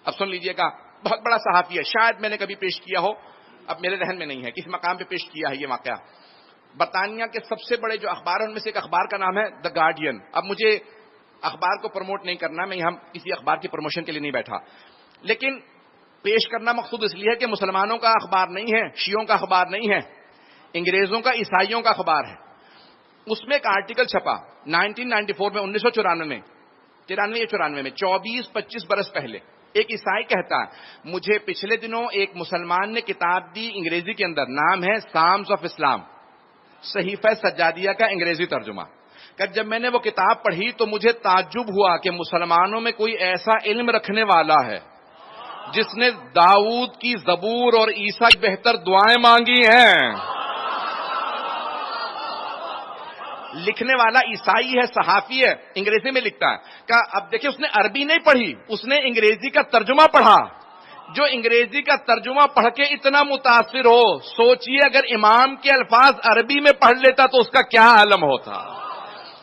اب سن لیجئے گا, بہت بڑا صحافی ہے, شاید میں نے کبھی پیش کیا ہو, اب میرے ذہن میں نہیں ہے کس مقام پہ پیش کیا ہے یہ واقعہ. برطانیہ کے سب سے بڑے جو اخبار ہیں ان میں سے ایک اخبار کا نام ہے دا گارڈین. اب مجھے اخبار کو پروموٹ نہیں کرنا, میں یہاں کسی اخبار کی پروموشن کے لیے نہیں بیٹھا, لیکن پیش کرنا مقصود اس لیے ہے کہ مسلمانوں کا اخبار نہیں ہے, شیعوں کا اخبار نہیں ہے, انگریزوں کا, عیسائیوں کا اخبار ہے. اس میں ایک آرٹیکل چھپا 1994 میں, 1994 میں, 94 میں, 24-25 برس پہلے. ایک عیسائی کہتا ہے مجھے پچھلے دنوں ایک مسلمان نے کتاب دی انگریزی کے اندر, نام ہے سامز آف اسلام, صحیفہ سجادیہ کا انگریزی ترجمہ. کہ جب میں نے وہ کتاب پڑھی تو مجھے تعجب ہوا کہ مسلمانوں میں کوئی ایسا علم رکھنے والا ہے جس نے داؤد کی زبور اور عیسیٰ کی بہتر دعائیں مانگی ہیں. لکھنے والا عیسائی ہے, صحافی ہے, انگریزی میں لکھتا ہے. کہ اب دیکھیں اس نے عربی نہیں پڑھی, اس نے انگریزی کا ترجمہ پڑھا. جو انگریزی کا ترجمہ پڑھ کے اتنا متاثر ہو, سوچئے اگر امام کے الفاظ عربی میں پڑھ لیتا تو اس کا کیا عالم ہوتا.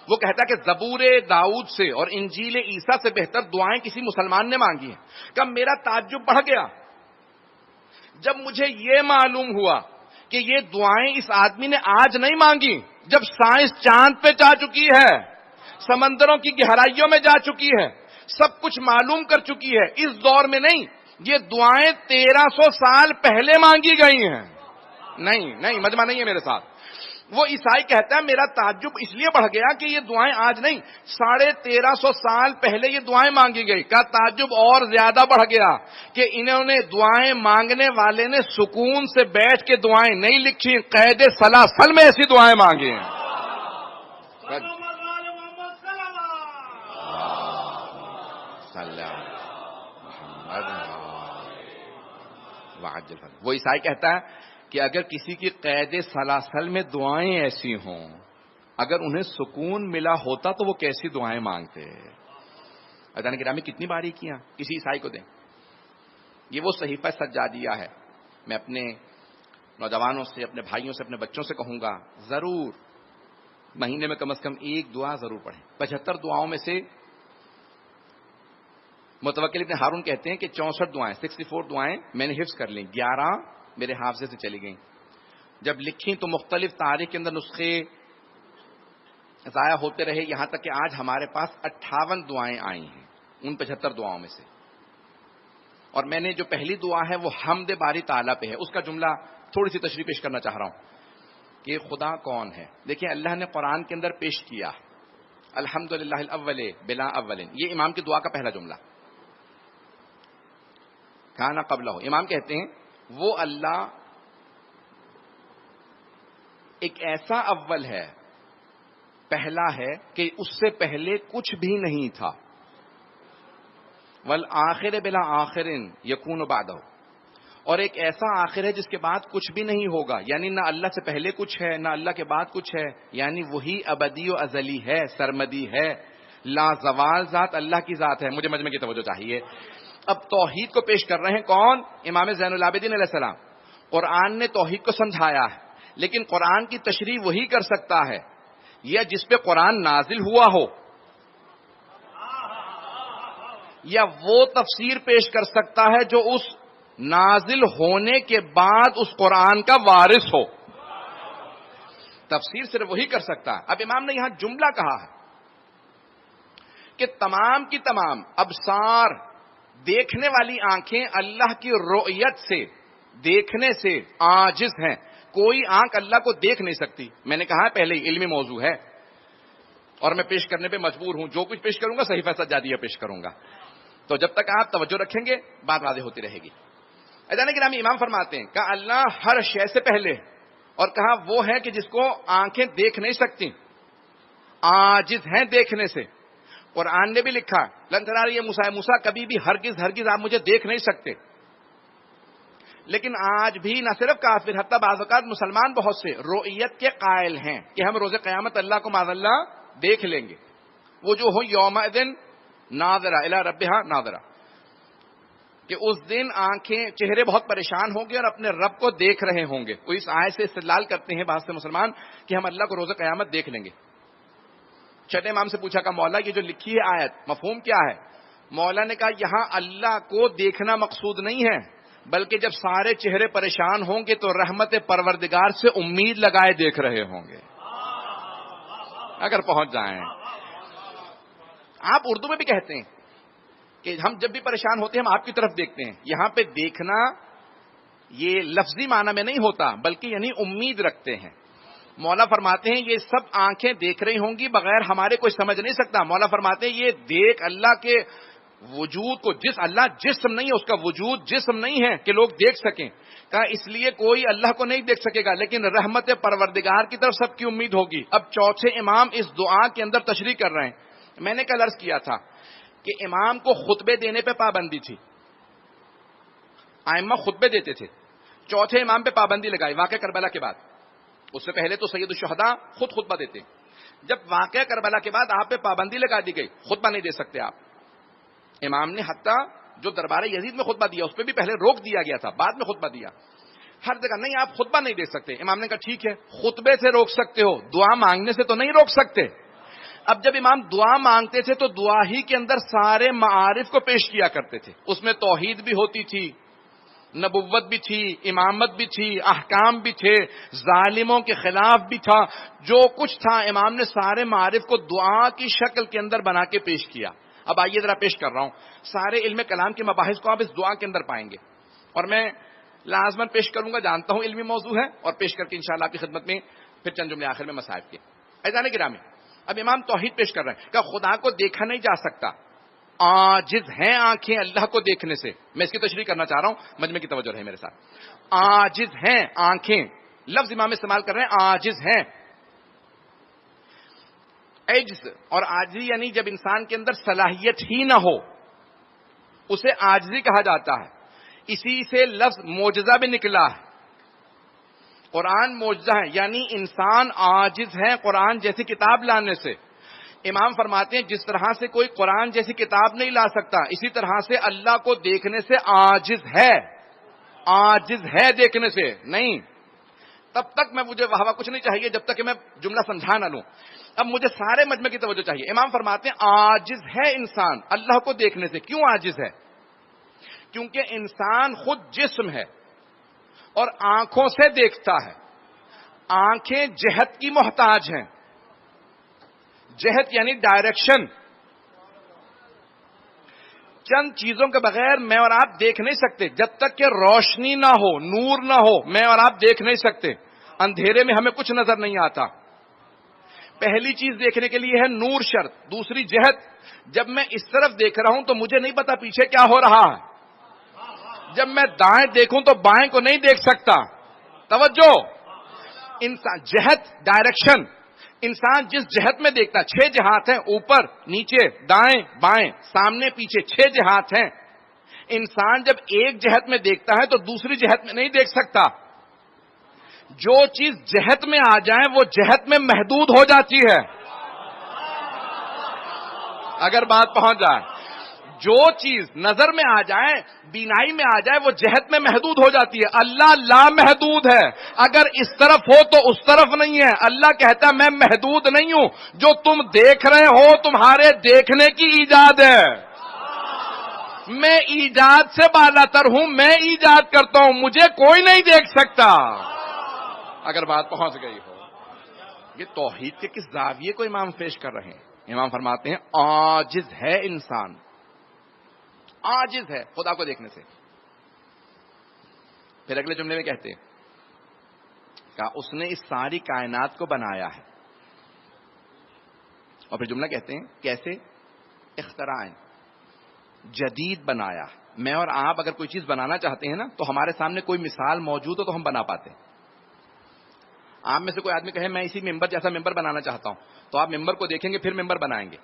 وہ کہتا کہ زبور داؤد سے اور انجیل عیسیٰ سے بہتر دعائیں کسی مسلمان نے مانگی ہیں. کہ میرا تعجب بڑھ گیا جب مجھے یہ معلوم ہوا کہ یہ دعائیں اس آدمی نے آج نہیں مانگی، جب سائنس چاند پہ جا چکی ہے، سمندروں کی گہرائیوں میں جا چکی ہے، سب کچھ معلوم کر چکی ہے، اس دور میں نہیں، یہ دعائیں 1300 سال پہلے مانگی گئی ہیں. نہیں مجمع نہیں ہے میرے ساتھ. وہ عیسائی کہتا ہے میرا تعجب اس لیے بڑھ گیا کہ یہ دعائیں آج نہیں، 1350 سال پہلے یہ دعائیں مانگی گئی. کا تعجب اور زیادہ بڑھ گیا کہ انہوں نے دعائیں مانگنے والے نے سکون سے بیٹھ کے دعائیں نہیں لکھی، قید سلاسل میں ایسی دعائیں مانگی ہیں. وہ عیسائی کہتا ہے کہ اگر کسی کی قید سلاسل میں دعائیں ایسی ہوں، اگر انہیں سکون ملا ہوتا تو وہ کیسی دعائیں مانگتے. اذان گرامی کتنی باریکیاں کسی عیسائی کو دیں. یہ وہ صحیفہ سجادیہ ہے. میں اپنے نوجوانوں سے، اپنے بھائیوں سے، اپنے بچوں سے کہوں گا ضرور مہینے میں کم از کم ایک دعا ضرور پڑھیں. 75 دعاؤں میں سے متوکل ابن ہارون کہتے ہیں کہ 64 دعائیں 64 دعائیں میں نے حفظ کر لیں، 11 میرے حافظے سے چلی گئیں. جب لکھی تو مختلف تاریخ کے اندر نسخے ضائع ہوتے رہے، یہاں تک کہ آج ہمارے پاس 58 دعائیں آئی ہیں ان 75 دعاؤں میں سے. اور میں نے جو پہلی دعا ہے وہ حمد باری تعالیٰ پہ ہے. اس کا جملہ تھوڑی سی تشریح پیش کرنا چاہ رہا ہوں کہ خدا کون ہے. دیکھیں اللہ نے قرآن کے اندر پیش کیا الحمدللہ الاول بلا اولین، یہ امام کی دعا کا پہلا جملہ. کانا قبلہ، امام کہتے ہیں وہ اللہ ایک ایسا اول ہے، پہلا ہے کہ اس سے پہلے کچھ بھی نہیں تھا. والآخر بلا آخرن یکون بعدہ، اور ایک ایسا آخر ہے جس کے بعد کچھ بھی نہیں ہوگا، یعنی نہ اللہ سے پہلے کچھ ہے نہ اللہ کے بعد کچھ ہے، یعنی وہی ابدی و ازلی ہے، سرمدی ہے، لا زوال ذات اللہ کی ذات ہے. مجھے مجمع کی توجہ چاہیے. اب توحید کو پیش کر رہے ہیں کون؟ امام زین العابدین علیہ السلام. قرآن نے توحید کو سمجھایا ہے، لیکن قرآن کی تشریح وہی کر سکتا ہے یا جس پہ قرآن نازل ہوا ہو، یا وہ تفسیر پیش کر سکتا ہے جو اس نازل ہونے کے بعد اس قرآن کا وارث ہو. تفسیر صرف وہی کر سکتا ہے. اب امام نے یہاں جملہ کہا ہے کہ تمام کی تمام ابصار، دیکھنے والی آنکھیں اللہ کی رؤیت سے، دیکھنے سے عاجز ہیں. کوئی آنکھ اللہ کو دیکھ نہیں سکتی. میں نے کہا پہلے ہی علمی موضوع ہے اور میں پیش کرنے پہ مجبور ہوں. جو کچھ پیش کروں گا صحیفہ سجادیہ پیش کروں گا. تو جب تک آپ توجہ رکھیں گے بات واضح ہوتی رہے گی. عزیزان گرامی، امام فرماتے ہیں کہ اللہ ہر شے سے پہلے، اور کہا وہ ہے کہ جس کو آنکھیں دیکھ نہیں سکتی، عاجز ہیں دیکھنے سے. قرآن نے بھی لکھا لن ترانی یا موسیٰ کبھی بھی ہرگز آپ مجھے دیکھ نہیں سکتے. لیکن آج بھی نہ صرف کافر، حتیٰ بعض اوقات مسلمان بہت سے رؤیت کے قائل ہیں کہ ہم روز قیامت اللہ کو معاذ اللہ دیکھ لیں گے. وہ جو ہو یومئذ ناظرہ الی ربہا ناظرہ، کہ اس دن آنکھیں، چہرے بہت پریشان ہوں گے اور اپنے رب کو دیکھ رہے ہوں گے. وہ اس آیت سے استدلال کرتے ہیں بعض سے مسلمان کہ ہم اللہ کو روز قیامت دیکھ لیں گے. چھٹے امام سے پوچھا کہ مولا یہ جو لکھی ہے آیت مفہوم کیا ہے؟ مولا نے کہا یہاں اللہ کو دیکھنا مقصود نہیں ہے، بلکہ جب سارے چہرے پریشان ہوں گے تو رحمت پروردگار سے امید لگائے دیکھ رہے ہوں گے اگر پہنچ جائیں. آپ اردو میں بھی کہتے ہیں کہ ہم جب بھی پریشان ہوتے ہیں ہم آپ کی طرف دیکھتے ہیں. یہاں پہ دیکھنا یہ لفظی معنی میں نہیں ہوتا بلکہ یعنی امید رکھتے ہیں. مولا فرماتے ہیں یہ سب آنکھیں دیکھ رہی ہوں گی بغیر ہمارے کوئی سمجھ نہیں سکتا. مولا فرماتے ہیں یہ دیکھ اللہ کے وجود کو، اللہ جسم نہیں ہے، اس کا وجود جسم نہیں ہے کہ لوگ دیکھ سکیں. کہا اس لیے کوئی اللہ کو نہیں دیکھ سکے گا، لیکن رحمت پروردگار کی طرف سب کی امید ہوگی. اب چوتھے امام اس دعا کے اندر تشریح کر رہے ہیں. میں نے کل عرض کیا تھا کہ امام کو خطبے دینے پہ پابندی تھی، ائمہ خطبے دیتے تھے. چوتھے امام پہ پابندی لگائی واقعہ کربلا کے بعد. اس سے پہلے تو سید الشہداء خود خطبہ دیتے. جب واقعہ کربلا کے بعد آپ پہ پابندی لگا دی گئی، خطبہ نہیں دے سکتے آپ. امام نے حتیٰ جو دربار یزید میں خطبہ دیا اس پہ بھی پہلے روک دیا گیا تھا، بعد میں خطبہ دیا. ہر جگہ نہیں آپ خطبہ نہیں دے سکتے. امام نے کہا ٹھیک ہے خطبے سے روک سکتے ہو، دعا مانگنے سے تو نہیں روک سکتے. اب جب امام دعا مانگتے تھے تو دعا ہی کے اندر سارے معارف کو پیش کیا کرتے تھے. اس میں توحید بھی ہوتی تھی، نبوت بھی تھی، امامت بھی تھی، احکام بھی تھے، ظالموں کے خلاف بھی تھا، جو کچھ تھا امام نے سارے معارف کو دعا کی شکل کے اندر بنا کے پیش کیا. اب آئیے ذرا پیش کر رہا ہوں سارے علم کلام کے مباحث کو آپ اس دعا کے اندر پائیں گے، اور میں لازماً پیش کروں گا، جانتا ہوں علمی موضوع ہے، اور پیش کر کے انشاءاللہ آپ کی خدمت میں پھر چند جملے آخر میں مصائب کے. عزیزان گرامی، اب امام توحید پیش کر رہے ہیں کہ خدا کو دیکھا نہیں جا سکتا، عاجز ہیں آنکھیں اللہ کو دیکھنے سے. میں اس کی تشریح کرنا چاہ رہا ہوں، مجمع کی توجہ رہے میرے ساتھ. عاجز ہیں آنکھیں، لفظ امام استعمال کر رہے ہیں عاجز ہیں. عجز اور عاجزی یعنی جب انسان کے اندر صلاحیت ہی نہ ہو اسے عاجزی کہا جاتا ہے. اسی سے لفظ معجزہ بھی نکلا ہے. قرآن معجزہ ہے، یعنی انسان عاجز ہے قرآن جیسی کتاب لانے سے. امام فرماتے ہیں جس طرح سے کوئی قرآن جیسی کتاب نہیں لا سکتا، اسی طرح سے اللہ کو دیکھنے سے عاجز ہے. عاجز ہے دیکھنے سے نہیں. تب تک مجھے وہاں کچھ نہیں چاہیے جب تک کہ میں جملہ سمجھا نہ لوں. اب مجھے سارے مجمع کی توجہ چاہیے. امام فرماتے ہیں عاجز ہے انسان اللہ کو دیکھنے سے. کیوں عاجز ہے؟ کیونکہ انسان خود جسم ہے اور آنکھوں سے دیکھتا ہے. آنکھیں جہت کی محتاج ہیں. جہت یعنی ڈائریکشن. چند چیزوں کے بغیر میں اور آپ دیکھ نہیں سکتے. جب تک کہ روشنی نہ ہو، نور نہ ہو، میں اور آپ دیکھ نہیں سکتے. اندھیرے میں ہمیں کچھ نظر نہیں آتا. پہلی چیز دیکھنے کے لیے ہے نور شرط. دوسری جہت. جب میں اس طرف دیکھ رہا ہوں تو مجھے نہیں پتا پیچھے کیا ہو رہا ہے. جب میں دائیں دیکھوں تو بائیں کو نہیں دیکھ سکتا. توجہ. انسان جہت ڈائریکشن. انسان جس جہت میں دیکھتا، 6 جہات ہیں، اوپر نیچے دائیں بائیں سامنے پیچھے، 6 جہات ہیں. انسان جب ایک جہت میں دیکھتا ہے تو دوسری جہت میں نہیں دیکھ سکتا. جو چیز جہت میں آ جائے وہ جہت میں محدود ہو جاتی ہے. اگر بات پہنچ جائے، جو چیز نظر میں آ جائے، بینائی میں آ جائے، وہ جہت میں محدود ہو جاتی ہے. اللہ لامحدود ہے. اگر اس طرف ہو تو اس طرف نہیں ہے. اللہ کہتا ہے میں محدود نہیں ہوں. جو تم دیکھ رہے ہو تمہارے دیکھنے کی ایجاد ہے. میں ایجاد سے بالا تر ہوں. میں ایجاد کرتا ہوں، مجھے کوئی نہیں دیکھ سکتا. اگر بات پہنچ گئی ہو. یہ توحید کے کس زاویے کو امام پیش کر رہے ہیں؟ امام فرماتے ہیں عاجز ہے انسان. عاجز ہے خدا کو دیکھنے سے. پھر اگلے جملے میں کہتے ہیں کہ اس نے اس ساری کائنات کو بنایا ہے. اور پھر جملہ کہتے ہیں کیسے؟ اختراع جدید بنایا. میں اور آپ اگر کوئی چیز بنانا چاہتے ہیں نا تو ہمارے سامنے کوئی مثال موجود ہو تو ہم بنا پاتے ہیں. آپ میں سے کوئی آدمی کہے میں اسی ممبر جیسا ممبر بنانا چاہتا ہوں تو آپ ممبر کو دیکھیں گے پھر ممبر بنائیں گے.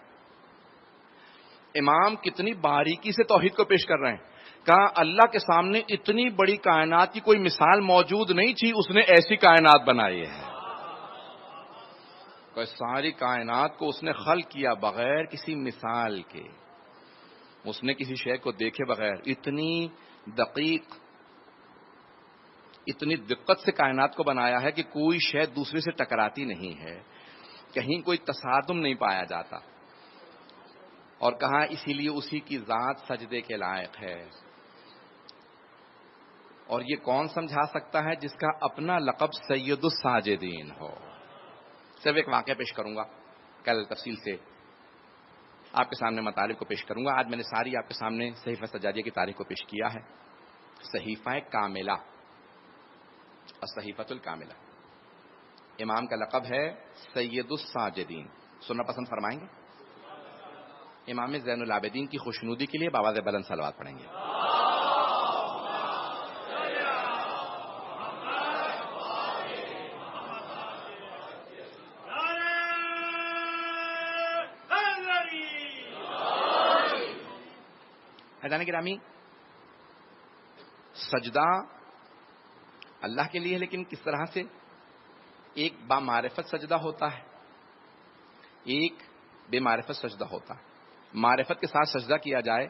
امام کتنی باریکی سے توحید کو پیش کر رہے ہیں. کہا اللہ کے سامنے اتنی بڑی کائنات کی کوئی مثال موجود نہیں تھی، اس نے ایسی کائنات بنائی ہے. کوئی ساری کائنات کو اس نے خلق کیا بغیر کسی مثال کے. اس نے کسی شے کو دیکھے بغیر اتنی دقیق، اتنی دقت سے کائنات کو بنایا ہے کہ کوئی شے دوسرے سے ٹکراتی نہیں ہے، کہیں کوئی تصادم نہیں پایا جاتا. اور کہا اسی لیے اسی کی ذات سجدے کے لائق ہے. اور یہ کون سمجھا سکتا ہے؟ جس کا اپنا لقب سید الساجدین ہو. صرف ایک واقعہ پیش کروں گا، کل تفصیل سے آپ کے سامنے مطالب کو پیش کروں گا. آج میں نے ساری آپ کے سامنے صحیفہ سجادیہ کی تاریخ کو پیش کیا ہے. صحیفہ کاملہ، الصحیفۃ الکاملہ. امام کا لقب ہے سید الساجدین. سننا پسند فرمائیں گے؟ امام زین العابدین کی خوشنودی کے لیے بآواز بلند صلوات پڑھیں گے. حضرات گرامی، سجدہ اللہ کے لیے ہے، لیکن کس طرح سے؟ ایک با معرفت سجدہ ہوتا ہے، ایک بے معرفت سجدہ ہوتا ہے. معرفت کے ساتھ سجدہ کیا جائے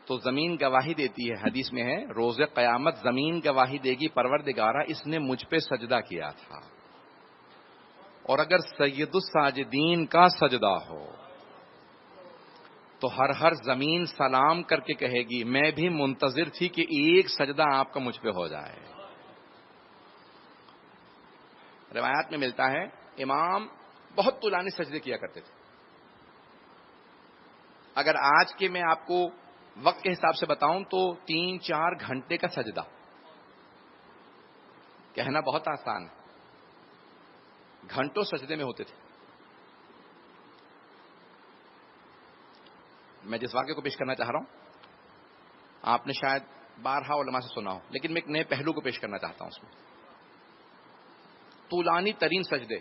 تو زمین گواہی دیتی ہے. حدیث میں ہے روز قیامت زمین گواہی دے گی پروردگارا اس نے مجھ پہ سجدہ کیا تھا. اور اگر سید الساجدین کا سجدہ ہو تو ہر زمین سلام کر کے کہے گی میں بھی منتظر تھی کہ ایک سجدہ آپ کا مجھ پہ ہو جائے. روایات میں ملتا ہے امام بہت طولانی سجدے کیا کرتے تھے. اگر آج کے میں آپ کو وقت کے حساب سے بتاؤں تو 3-4 گھنٹے کا سجدہ. کہنا بہت آسان ہے, گھنٹوں سجدے میں ہوتے تھے. میں جس واقعے کو پیش کرنا چاہ رہا ہوں آپ نے شاید بارہا علماء سے سنا ہو, لیکن میں ایک نئے پہلو کو پیش کرنا چاہتا ہوں. اس میں طولانی ترین سجدے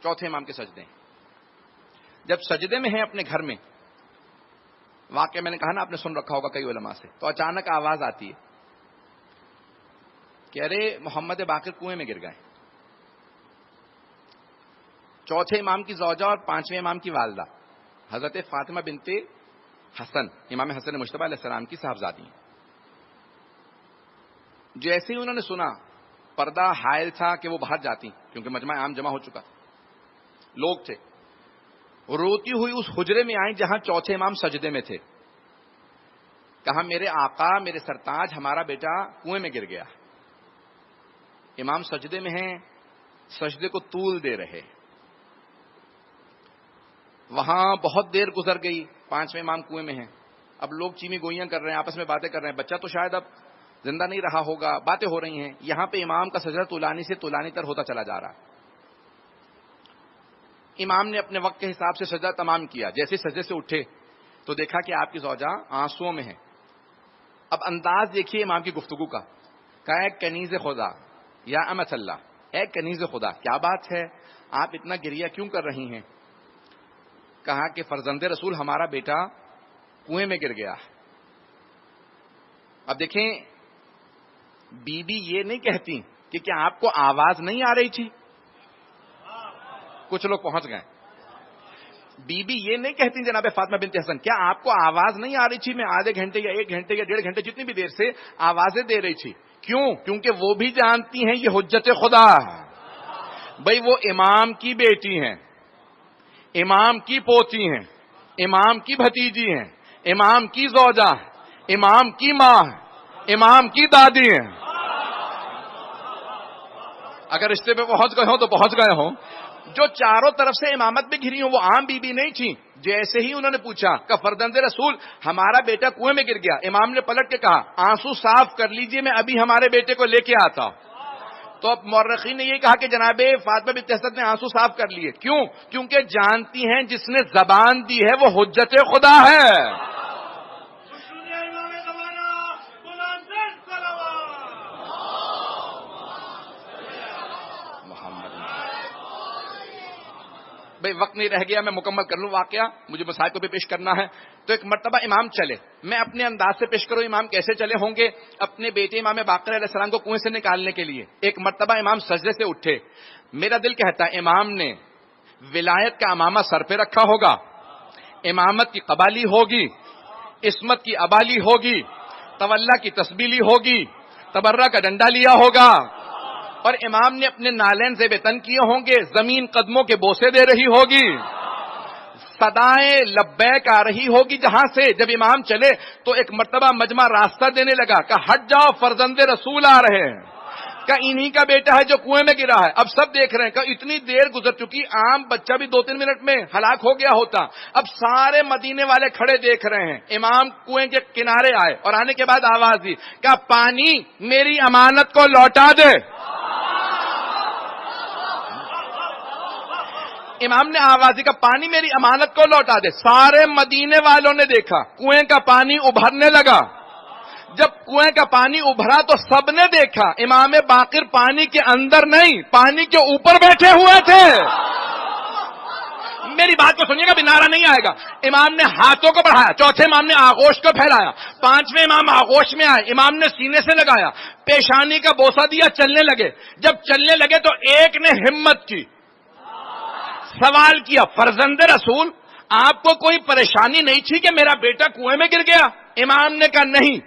چوتھے امام کے سجدے ہیں. جب سجدے میں ہیں اپنے گھر میں, واقعہ میں نے کہا نا آپ نے سن رکھا ہوگا کئی علماء سے, تو اچانک آواز آتی ہے کہ ارے محمد باقر کنویں میں گر گئے. چوتھے امام کی زوجہ اور 5ویں امام کی والدہ حضرت فاطمہ بنت حسن, امام حسن مجتبی علیہ السلام کی صاحبزادی ہیں. جیسے ہی انہوں نے سنا, پردہ حائل تھا کہ وہ باہر جاتی کیونکہ مجمع عام جمع ہو چکا, لوگ تھے, روتی ہوئی اس حجرے میں آئیں جہاں چوتھے امام سجدے میں تھے. کہا میرے آقا میرے سرتاج ہمارا بیٹا کنویں میں گر گیا. امام سجدے میں ہیں, سجدے کو طول دے رہے. وہاں بہت دیر گزر گئی, 5ویں امام کنویں میں ہیں. اب لوگ چیمی گوئیاں کر رہے ہیں, آپس میں باتیں کر رہے ہیں. بچہ تو شاید اب زندہ نہیں رہا ہوگا, باتیں ہو رہی ہیں. یہاں پہ امام کا سجدہ طولانی سے طولانی تر ہوتا چلا جا رہا ہے. امام نے اپنے وقت کے حساب سے سجدہ تمام کیا. جیسے سجدے سے اٹھے تو دیکھا کہ آپ کی زوجہ آنسوؤں میں ہے. اب انداز دیکھیے امام کی گفتگو کا. کہا اے کنیز خدا یا امت اللہ, اے کنیز خدا کیا بات ہے, آپ اتنا گریہ کیوں کر رہی ہیں؟ کہا کہ فرزند رسول ہمارا بیٹا کنویں میں گر گیا. اب دیکھیں بی بی یہ نہیں کہتی کہ کیا آپ کو آواز نہیں آ رہی تھی. کچھ لوگ پہنچ گئے. بی بی یہ نہیں کہتی جناب فاطمہ بنت حسن کیا آپ کو آواز نہیں آ رہی تھی, میں آدھے گھنٹے یا 1 گھنٹے یا 1.5 گھنٹے جتنی بھی دیر سے آوازیں دے رہی تھی. کیوں؟ کیونکہ وہ بھی جانتی ہیں یہ حجت خدا ہے. بھائی وہ امام کی بیٹی ہیں, امام کی پوتی ہیں, امام کی بھتیجی ہیں, امام کی زوجہ ہیں, امام کی ماں ہیں, امام کی دادی ہیں. اگر رشتے پہ پہنچ گئے ہوں تو پہنچ گئے ہوں. جو چاروں طرف سے امامت میں گھری ہوں وہ عام بی بی نہیں تھی. جیسے ہی انہوں نے پوچھا کہ فرزند رسول ہمارا بیٹا کنویں میں گر گیا, امام نے پلٹ کے کہا آنسو صاف کر لیجئے, میں ابھی ہمارے بیٹے کو لے کے آتا ہوں. تو اب مورخین نے یہ کہا کہ جناب فاطمہ بنت حسن نے آنسو صاف کر لیے. کیوں؟ کیونکہ جانتی ہیں جس نے زبان دی ہے وہ حجت خدا ہے. بھئی وقت نہیں رہ گیا, میں مکمل کر لوں واقعہ, مجھے مسائل کو بھی پیش کرنا ہے. تو ایک مرتبہ امام چلے, میں اپنے انداز سے پیش کروں امام کیسے چلے ہوں گے اپنے بیٹے امام باقر علیہ السلام کو کنویں سے نکالنے کے لیے. ایک مرتبہ امام سجدے سے اٹھے, میرا دل کہتا ہے امام نے ولایت کا امامہ سر پہ رکھا ہوگا, امامت کی قبالی ہوگی, عصمت کی ابالی ہوگی, تولا کی تسبیلی ہوگی, تبرہ کا ڈنڈا لیا ہوگا, اور امام نے اپنے نالین زیب تن کیے ہوں گے, زمین قدموں کے بوسے دے رہی ہوگی, صدائیں لبیک آ رہی ہوگی جہاں سے. جب امام چلے تو ایک مرتبہ مجمع راستہ دینے لگا کہ ہٹ جاؤ فرزند رسول آ رہے ہیں, کہ انہی کا بیٹا ہے جو کنویں میں گرا ہے. اب سب دیکھ رہے ہیں کہ اتنی دیر گزر چکی, عام بچہ بھی 2-3 منٹ میں ہلاک ہو گیا ہوتا. اب سارے مدینے والے کھڑے دیکھ رہے ہیں. امام کنویں کے کنارے آئے اور آنے کے بعد آواز دی کہ پانی میری امانت کو لوٹا دے. امام نے آواز دی کہ پانی میری امانت کو لوٹا دے. سارے مدینے والوں نے دیکھا کنویں کا پانی ابھرنے لگا. جب کنویں کا پانی ابھرا تو سب نے دیکھا امام باقر پانی کے اندر نہیں پانی کے اوپر بیٹھے ہوئے تھے. میری بات کو سنیے گا, بنارا نہیں آئے گا. امام نے ہاتھوں کو بڑھایا, چوتھے امام نے آغوش کو پھیلایا, 5ویں امام آغوش میں آئے, امام نے سینے سے لگایا, پیشانی کا بوسہ دیا, چلنے لگے. جب چلنے لگے تو ایک نے ہمت کی, سوال کیا فرزند رسول آپ کو کوئی پریشانی نہیں تھی کہ میرا بیٹا کنویں میں گر گیا؟ امام نے کہا نہیں.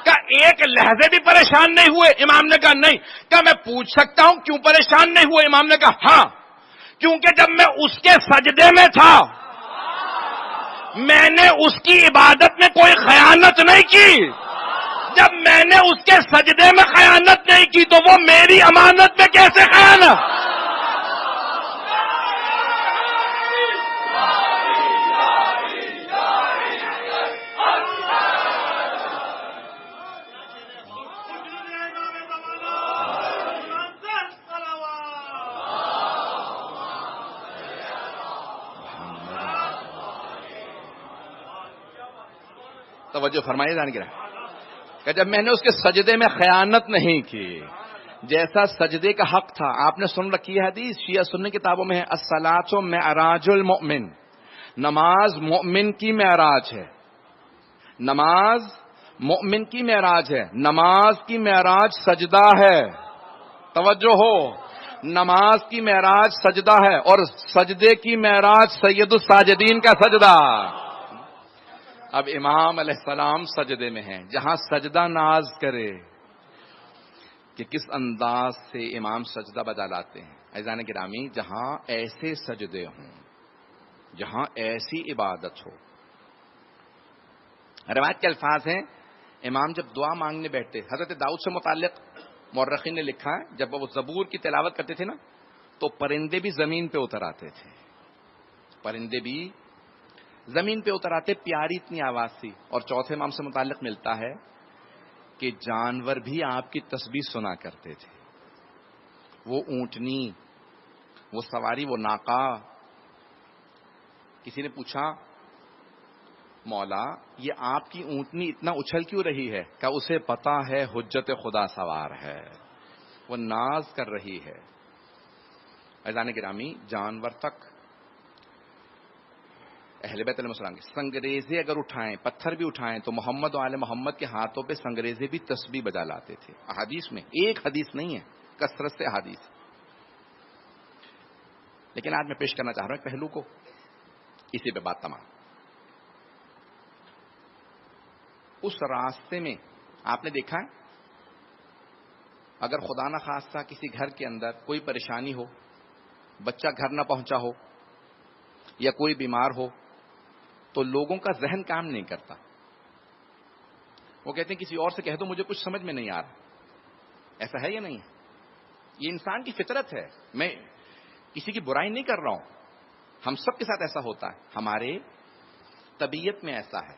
کہا ایک لہجے بھی پریشان نہیں ہوئے؟ امام نے کہا نہیں. کہا میں پوچھ سکتا ہوں کیوں پریشان نہیں ہوئے؟ امام نے کہا ہاں, کیونکہ جب میں اس کے سجدے میں تھا میں نے اس کی عبادت میں کوئی خیانت نہیں کی. جب میں نے اس کے سجدے میں خیانت نہیں کی تو وہ میری امانت میں کیسے خیانت؟ توجہ فرمائیے جان گرا کہ جب میں نے اس کے سجدے میں خیانت نہیں کی، جیسا سجدے کا حق تھا. آپ نے سن رکھی ہے حدیث، شیعہ سنی کتابوں میں ہے، الصلاۃ معراج المؤمن، نماز مومن کی معراج ہے. نماز مومن کی معراج ہے. نماز کی معراج سجدہ ہے. توجہ ہو، نماز کی معراج سجدہ ہے، اور سجدے کی معراج سید الساجدین کا سجدہ. اب امام علیہ السلام سجدے میں ہیں، جہاں سجدہ ناز کرے کہ کس انداز سے امام سجدہ بجا لاتے ہیں. عزیزان گرامی، جہاں ایسے سجدے ہوں، جہاں ایسی عبادت ہو. روایت کے الفاظ ہیں، امام جب دعا مانگنے بیٹھتے، حضرت داؤد سے متعلق مورخین نے لکھا ہے، جب وہ زبور کی تلاوت کرتے تھے نا تو پرندے بھی زمین پہ اتر آتے تھے. پرندے بھی زمین پہ اتر آتے، پیاری اتنی آواز تھی. اور چوتھے امام سے متعلق ملتا ہے کہ جانور بھی آپ کی تسبیح سنا کرتے تھے. وہ اونٹنی، وہ سواری، وہ ناقہ. کسی نے پوچھا، مولا یہ آپ کی اونٹنی اتنا اچھل کیوں رہی ہے؟ کہ اسے پتا ہے حجت خدا سوار ہے، وہ ناز کر رہی ہے. عزیزان گرامی، جانور تک، اہل بیت علیہ السلام کے سنگریزے اگر اٹھائیں، پتھر بھی اٹھائیں تو محمد و آل محمد کے ہاتھوں پہ سنگریزے بھی تسبیح بجا لاتے تھے. احادیث میں، ایک حدیث نہیں ہے، کثرت سے احادیث. لیکن آج میں پیش کرنا چاہ رہا ہوں ایک پہلو کو، اسی پہ بات تمام. اس راستے میں آپ نے دیکھا ہے، اگر خدا نہ خواستہ کسی گھر کے اندر کوئی پریشانی ہو، بچہ گھر نہ پہنچا ہو یا کوئی بیمار ہو، تو لوگوں کا ذہن کام نہیں کرتا. وہ کہتے ہیں کسی اور سے کہہ دو، مجھے کچھ سمجھ میں نہیں آ رہا. ایسا ہے یا نہیں ہے؟ یہ انسان کی فطرت ہے. میں کسی کی برائی نہیں کر رہا ہوں، ہم سب کے ساتھ ایسا ہوتا ہے، ہمارے طبیعت میں ایسا ہے.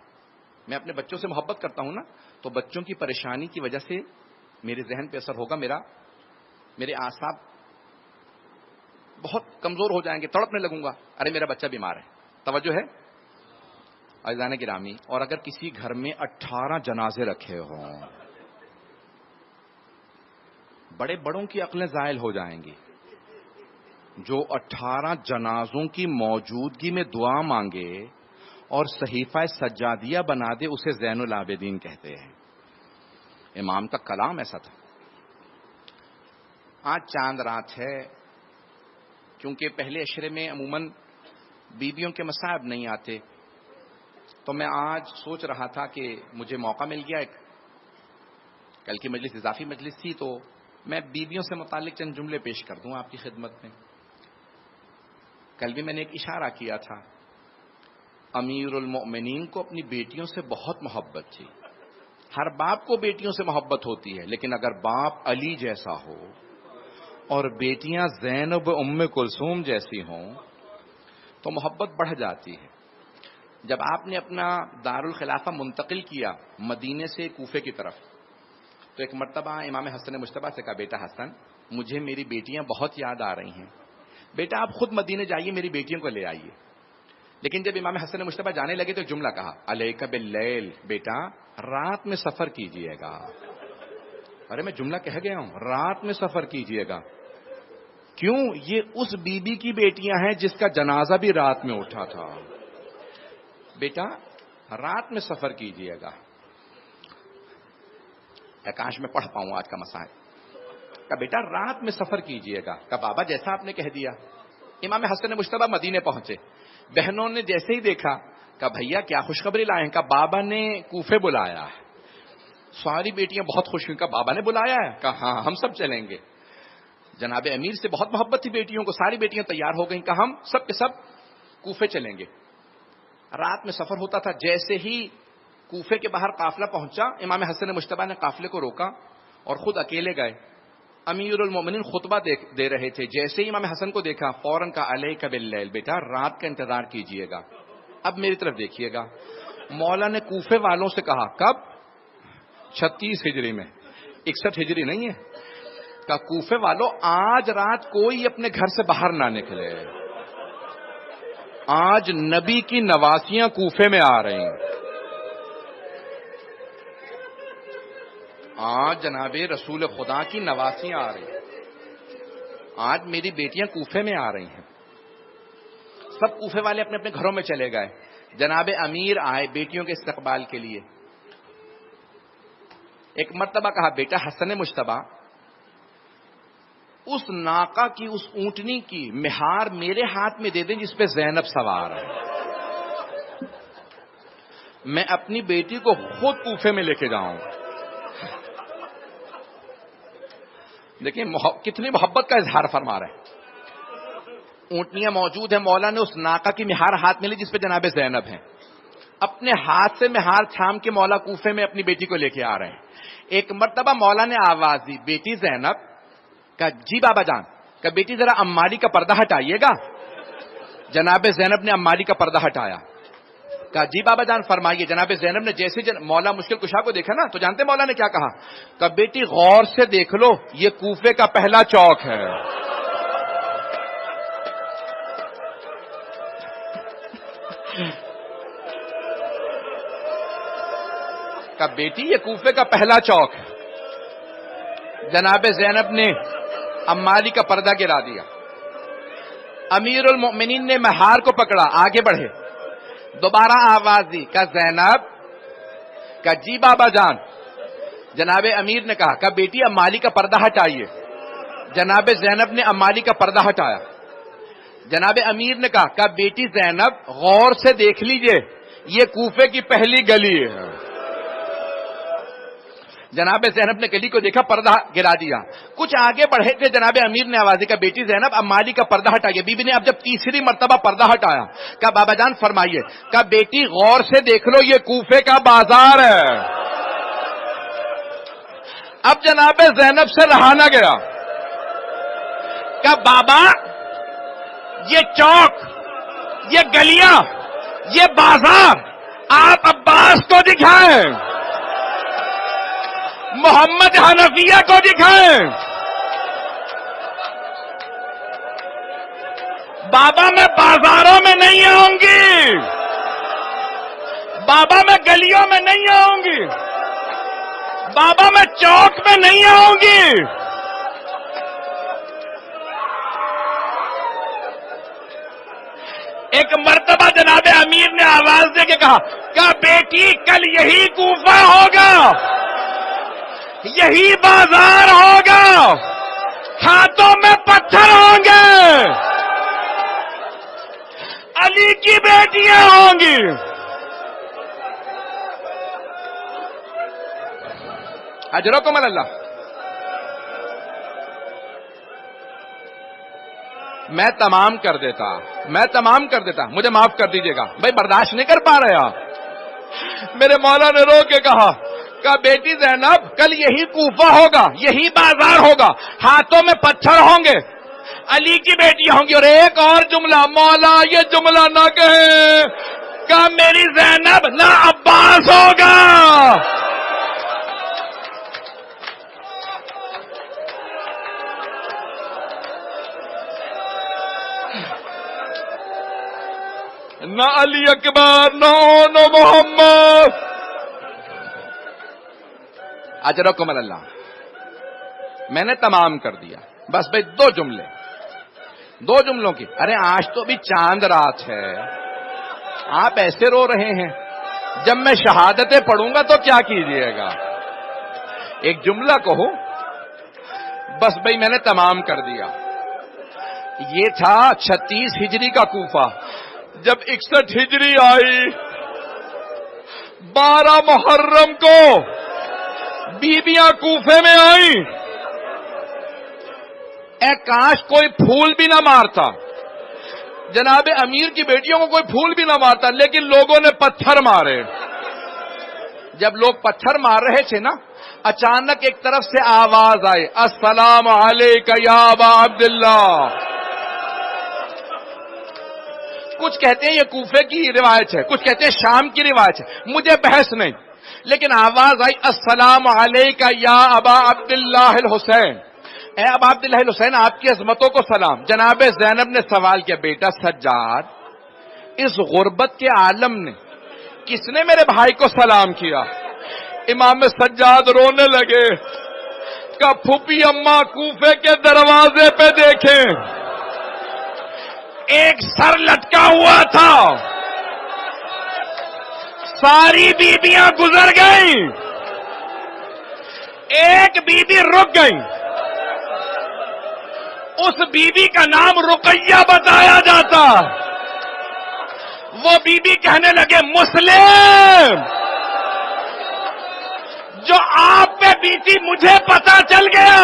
میں اپنے بچوں سے محبت کرتا ہوں نا، تو بچوں کی پریشانی کی وجہ سے میرے ذہن پہ اثر ہوگا، میرے اعصاب بہت کمزور ہو جائیں گے، تڑپنے لگوں گا، ارے میرا بچہ بیمار ہے. توجہ ہے عزیزان گرامی؟ اور اگر کسی گھر میں 18 جنازے رکھے ہوں، بڑے بڑوں کی عقلیں زائل ہو جائیں گی. جو 18 جنازوں کی موجودگی میں دعا مانگے اور صحیفہ سجادیہ بنا دے، اسے زین العابدین کہتے ہیں. امام کا کلام ایسا تھا. آج چاند رات ہے، کیونکہ پہلے عشرے میں عموماً بیویوں کے مصائب نہیں آتے، تو میں آج سوچ رہا تھا کہ مجھے موقع مل گیا، ایک کل کی مجلس اضافی مجلس تھی، تو میں بیویوں سے متعلق چند جملے پیش کر دوں آپ کی خدمت میں. کل بھی میں نے ایک اشارہ کیا تھا، امیر المؤمنین کو اپنی بیٹیوں سے بہت محبت تھی. ہر باپ کو بیٹیوں سے محبت ہوتی ہے، لیکن اگر باپ علی جیسا ہو اور بیٹیاں زینب ام کلثوم جیسی ہوں تو محبت بڑھ جاتی ہے. جب آپ نے اپنا دارالخلافہ منتقل کیا مدینے سے کوفے کی طرف، تو ایک مرتبہ امام حسن مجتبیٰ سے کہا، بیٹا حسن، مجھے میری بیٹیاں بہت یاد آ رہی ہیں، بیٹا آپ خود مدینے جائیے، میری بیٹیوں کو لے آئیے. لیکن جب امام حسن مجتبیٰ جانے لگے تو ایک جملہ کہا، علیک باللیل، بیٹا رات میں سفر کیجئے گا. ارے میں جملہ کہہ گیا ہوں، رات میں سفر کیجئے گا. کیوں؟ یہ اس بی بی کی بیٹیاں ہیں جس کا جنازہ بھی رات میں اٹھا تھا. بیٹا رات میں سفر کیجئے گا. کاش میں پڑھ پاؤں آج کا مسائل. کہا بیٹا رات میں سفر کیجئے گا. کہا بابا جیسا آپ نے کہہ دیا. امام حسن مجتبیٰ مدینے پہنچے، بہنوں نے جیسے ہی دیکھا، کہا بھیا کیا خوشخبری لائے ہیں؟ کہا بابا نے کوفے بلایا ہے. ساری بیٹیاں بہت خوش ہوئی. کہا بابا نے بلایا ہے؟ کہا ہاں ہم سب چلیں گے. جناب امیر سے بہت محبت تھی بیٹیوں کو، ساری بیٹیاں تیار ہو گئیں. کہا ہم سب کے سب کوفے چلیں گے. رات میں سفر ہوتا تھا، جیسے ہی کوفے کے باہر قافلہ پہنچا، امام حسن مجتبی نے قافلے کو روکا اور خود اکیلے گئے. امیر المومنین خطبہ دے رہے تھے، جیسے ہی امام حسن کو دیکھا فوراً کہا علیک باللیل، بیٹا رات کا انتظار کیجئے گا، اب میری طرف دیکھیے گا. مولا نے کوفے والوں سے کہا، کب؟ 36 ہجری میں، 61 ہجری نہیں ہے. کہا کوفے والوں آج رات کوئی اپنے گھر سے باہر نہ نکلے، آج نبی کی نواسیاں کوفے میں آ رہی ہیں، آج جناب رسول خدا کی نواسیاں آ رہی ہیں، آج میری بیٹیاں کوفے میں آ رہی ہیں. سب کوفے والے اپنے اپنے گھروں میں چلے گئے. جناب امیر آئے بیٹیوں کے استقبال کے لیے. ایک مرتبہ کہا، بیٹا حسن مجتبی، اس ناقہ کی، اس اونٹنی کی مہار میرے ہاتھ میں دے دیں جس پہ زینب سوار ہے، میں اپنی بیٹی کو خود کوفے میں لے کے جاؤں. دیکھیں کتنی محبت کا اظہار فرما رہے ہیں. اونٹنیاں موجود ہیں، مولا نے اس ناقہ کی مہار ہاتھ میں لی جس پہ جناب زینب ہیں. اپنے ہاتھ سے مہار تھام کے مولا کوفے میں اپنی بیٹی کو لے کے آ رہے ہیں. ایک مرتبہ مولا نے آواز دی، بیٹی زینب. کہا جی بابا جان. کہا بیٹی ذرا اماری کا پردہ ہٹائیے گا. جناب زینب نے اماری کا پردہ ہٹایا. کہا جی بابا جان فرمائیے. جناب زینب نے جیسے مولا مشکل کشا کو دیکھا نا، تو جانتے مولا نے کیا کہا؟ کہا بیٹی غور سے دیکھ لو، یہ کوفے کا پہلا چوک ہے. کہا بیٹی یہ کوفے کا پہلا چوک ہے. جناب زینب نے اماری کا پردہ گرا دیا. امیر المؤمنین نے مہار کو پکڑا، آگے بڑھے. دوبارہ آواز دی. کہا زینب. کہا جی بابا جان. جناب امیر نے کہا بیٹی اماری کا پردہ ہٹائیے. جناب زینب نے اماری کا پردہ ہٹایا. جناب امیر نے کہا بیٹی زینب غور سے دیکھ لیجئے، یہ کوفے کی پہلی گلی ہے. جناب زینب نے گلی کو دیکھا، پردہ گرا دیا. کچھ آگے بڑھے تھے، جناب امیر نے آواز دی. کہا بیٹی زینب اماری کا پردہ ہٹائیے. بی بی نے اب جب تیسری مرتبہ پردہ ہٹایا، کہا بابا جان فرمائیے. کہا بیٹی غور سے دیکھ لو، یہ کوفے کا بازار ہے. اب جناب زینب سے رہا نہ گیا. کہا بابا یہ چوک، یہ گلیاں، یہ بازار آپ عباس کو دکھائیں، محمد حنفیہ کو دکھائیں. بابا میں بازاروں میں نہیں آؤں گی، بابا میں گلیوں میں نہیں آؤں گی، بابا میں چوک میں نہیں آؤں گی. ایک مرتبہ جناب امیر نے آواز دے کے کہا بیٹی کل یہی کوفہ ہوگا، یہی بازار ہوگا، ہاتھوں میں پتھر ہوں گے، علی کی بیٹیاں ہوں گی. اجرکم اللہ. میں تمام کر دیتا، مجھے معاف کر دیجیے گا بھائی، برداشت نہیں کر پا رہے آپ. میرے مولا نے رو کے کہا بیٹی زینب کل یہی کوفہ ہوگا، یہی بازار ہوگا، ہاتھوں میں پتھر ہوں گے، علی کی بیٹیاں ہوں گی. اور ایک اور جملہ، مولا یہ جملہ نہ کہے کہ میری زینب نہ عباس ہوگا. نہ علی اکبر، نہ محمد. اجرکم اللہ. میں نے تمام کر دیا. بس بھائی دو جملوں کی. ارے آج تو بھی چاند رات ہے، آپ ایسے رو رہے ہیں. جب میں شہادتیں پڑھوں گا تو کیا کیجئے گا؟ ایک جملہ کہو. بس بھائی میں نے تمام کر دیا. یہ تھا 36 ہجری کا کوفہ. جب 61 ہجری آئی، 12 محرم کو بیبیاں کوفے میں آئیں. اے کاش کوئی پھول بھی نہ مارتا، جناب امیر کی بیٹیوں کو کوئی پھول بھی نہ مارتا، لیکن لوگوں نے پتھر مارے۔ جب لوگ پتھر مار رہے تھے نا، اچانک ایک طرف سے آواز آئی، السلام علیک یا ابا عبداللہ۔ کچھ کہتے ہیں یہ کوفے کی روایت ہے، کچھ کہتے ہیں شام کی روایت ہے، مجھے بحث نہیں، لیکن آواز آئی السلام علیک یا ابا عبداللہ الحسین، اے ابا عبداللہ الحسین آپ کی عظمتوں کو سلام۔ جناب زینب نے سوال کیا، بیٹا سجاد، اس غربت کے عالم نے کس نے میرے بھائی کو سلام کیا؟ امام سجاد رونے لگے، کہ پھوپھی اماں کوفے کے دروازے پہ دیکھیں، ایک سر لٹکا ہوا تھا، ساری بیویاں گزر گئیں، ایک بیوی رک گئی، اس بیوی کا نام رقیہ بتایا جاتا۔ وہ بیوی کہنے لگے، مسلم جو آپ پہ بیتی مجھے پتا چل گیا،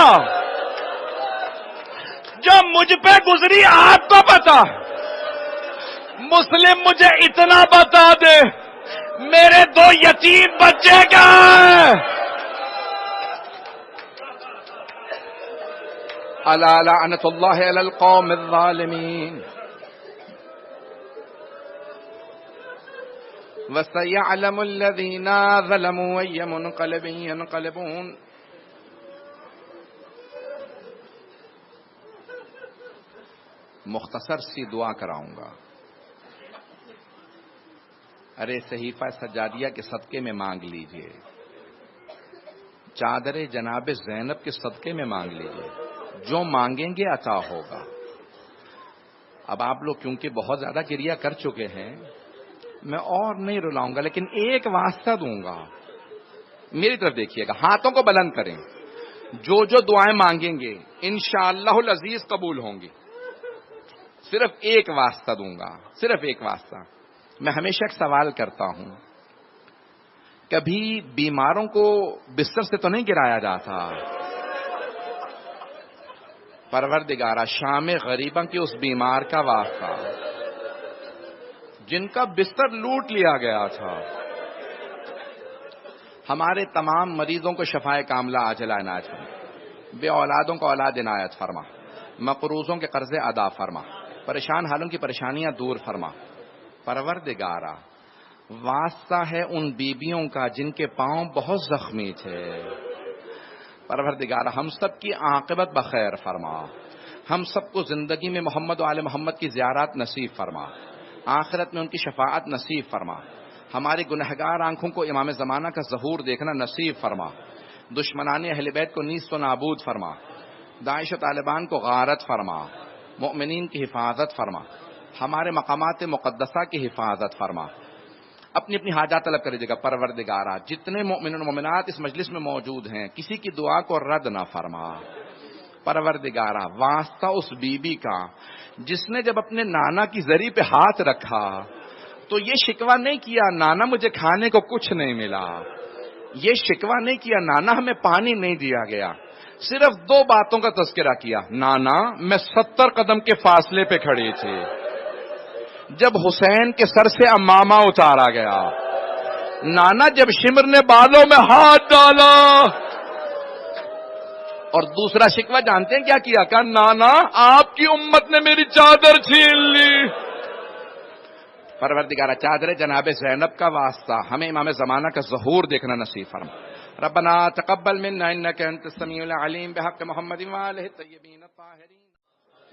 جو مجھ پہ گزری آپ کو پتا، مسلم مجھے اتنا بتا دے میرے 2 یتیم بچے کہاں ہیں؟ الا لعنت اللہ علی القوم الظالمین وَسَيَعْلَمُ الَّذِينَ ظَلَمُوا أَيَّ مُنْقَلَبٍ يَنْقَلِبُونَ۔ مختصر سی دعا کراؤں گا، ارے صحیفہ سجادیہ کے صدقے میں مانگ لیجئے، چادر جناب زینب کے صدقے میں مانگ لیجئے، جو مانگیں گے عطا ہوگا۔ اب آپ لوگ کیونکہ بہت زیادہ گریہ کر چکے ہیں، میں اور نہیں رلاؤں گا، لیکن ایک واسطہ دوں گا، میری طرف دیکھیے گا، ہاتھوں کو بلند کریں، جو جو دعائیں مانگیں گے انشاءاللہ العزیز قبول ہوں گی۔ صرف ایک واسطہ دوں گا، صرف ایک واسطہ۔ میں ہمیشہ ایک سوال کرتا ہوں، کبھی بیماروں کو بستر سے تو نہیں گرایا جاتا؟ پروردگارہ شام غریبہ کے اس بیمار کا واسطہ جن کا بستر لوٹ لیا گیا تھا، ہمارے تمام مریضوں کو شفائے کاملہ عاجلہ عنایت فرما، بے اولادوں کو اولاد عنایت فرما، مقروضوں کے قرضے ادا فرما، پریشان حالوں کی پریشانیاں دور فرما۔ پروردگارہ واسطہ ہے ان بیبیوں کا جن کے پاؤں بہت زخمی تھے، پروردگارہ ہم سب کی عاقبت بخیر فرما، ہم سب کو زندگی میں محمد و آل محمد کی زیارات نصیب فرما، آخرت میں ان کی شفاعت نصیب فرما، ہماری گنہگار آنکھوں کو امام زمانہ کا ظہور دیکھنا نصیب فرما، دشمنان اہل بیت کو نیست و نابود فرما، داعش و طالبان کو غارت فرما، مؤمنین کی حفاظت فرما، ہمارے مقامات مقدسہ کی حفاظت فرما۔ اپنی اپنی حاجات طلب کریجیے گا۔ پروردگارہ جتنے مؤمنون و مؤمنات اس مجلس میں موجود ہیں، کسی کی دعا کو رد نہ فرما۔ پروردگارہ واسطہ اس بی بی کا جس نے جب اپنے نانا کی زری پہ ہاتھ رکھا تو یہ شکوہ نہیں کیا نانا مجھے کھانے کو کچھ نہیں ملا، یہ شکوہ نہیں کیا نانا ہمیں پانی نہیں دیا گیا، صرف 2 باتوں کا تذکرہ کیا، نانا میں 70 قدم کے فاصلے پہ کھڑی تھی جب حسین کے سر سے امامہ اتارا گیا، نانا جب شمر نے بالوں میں ہاتھ ڈالا، اور دوسرا شکوہ جانتے ہیں کیا کیا؟ کہا نانا آپ کی امت نے میری چادر چھین لی۔ پروردگارہ چادر جناب زینب کا واسطہ ہمیں امام زمانہ کا ظہور دیکھنا نصیب فرما۔ ربنا تقبل منا انک انت السمیع العلیم بحق محمد و آلہ الطیبین الطاہرین۔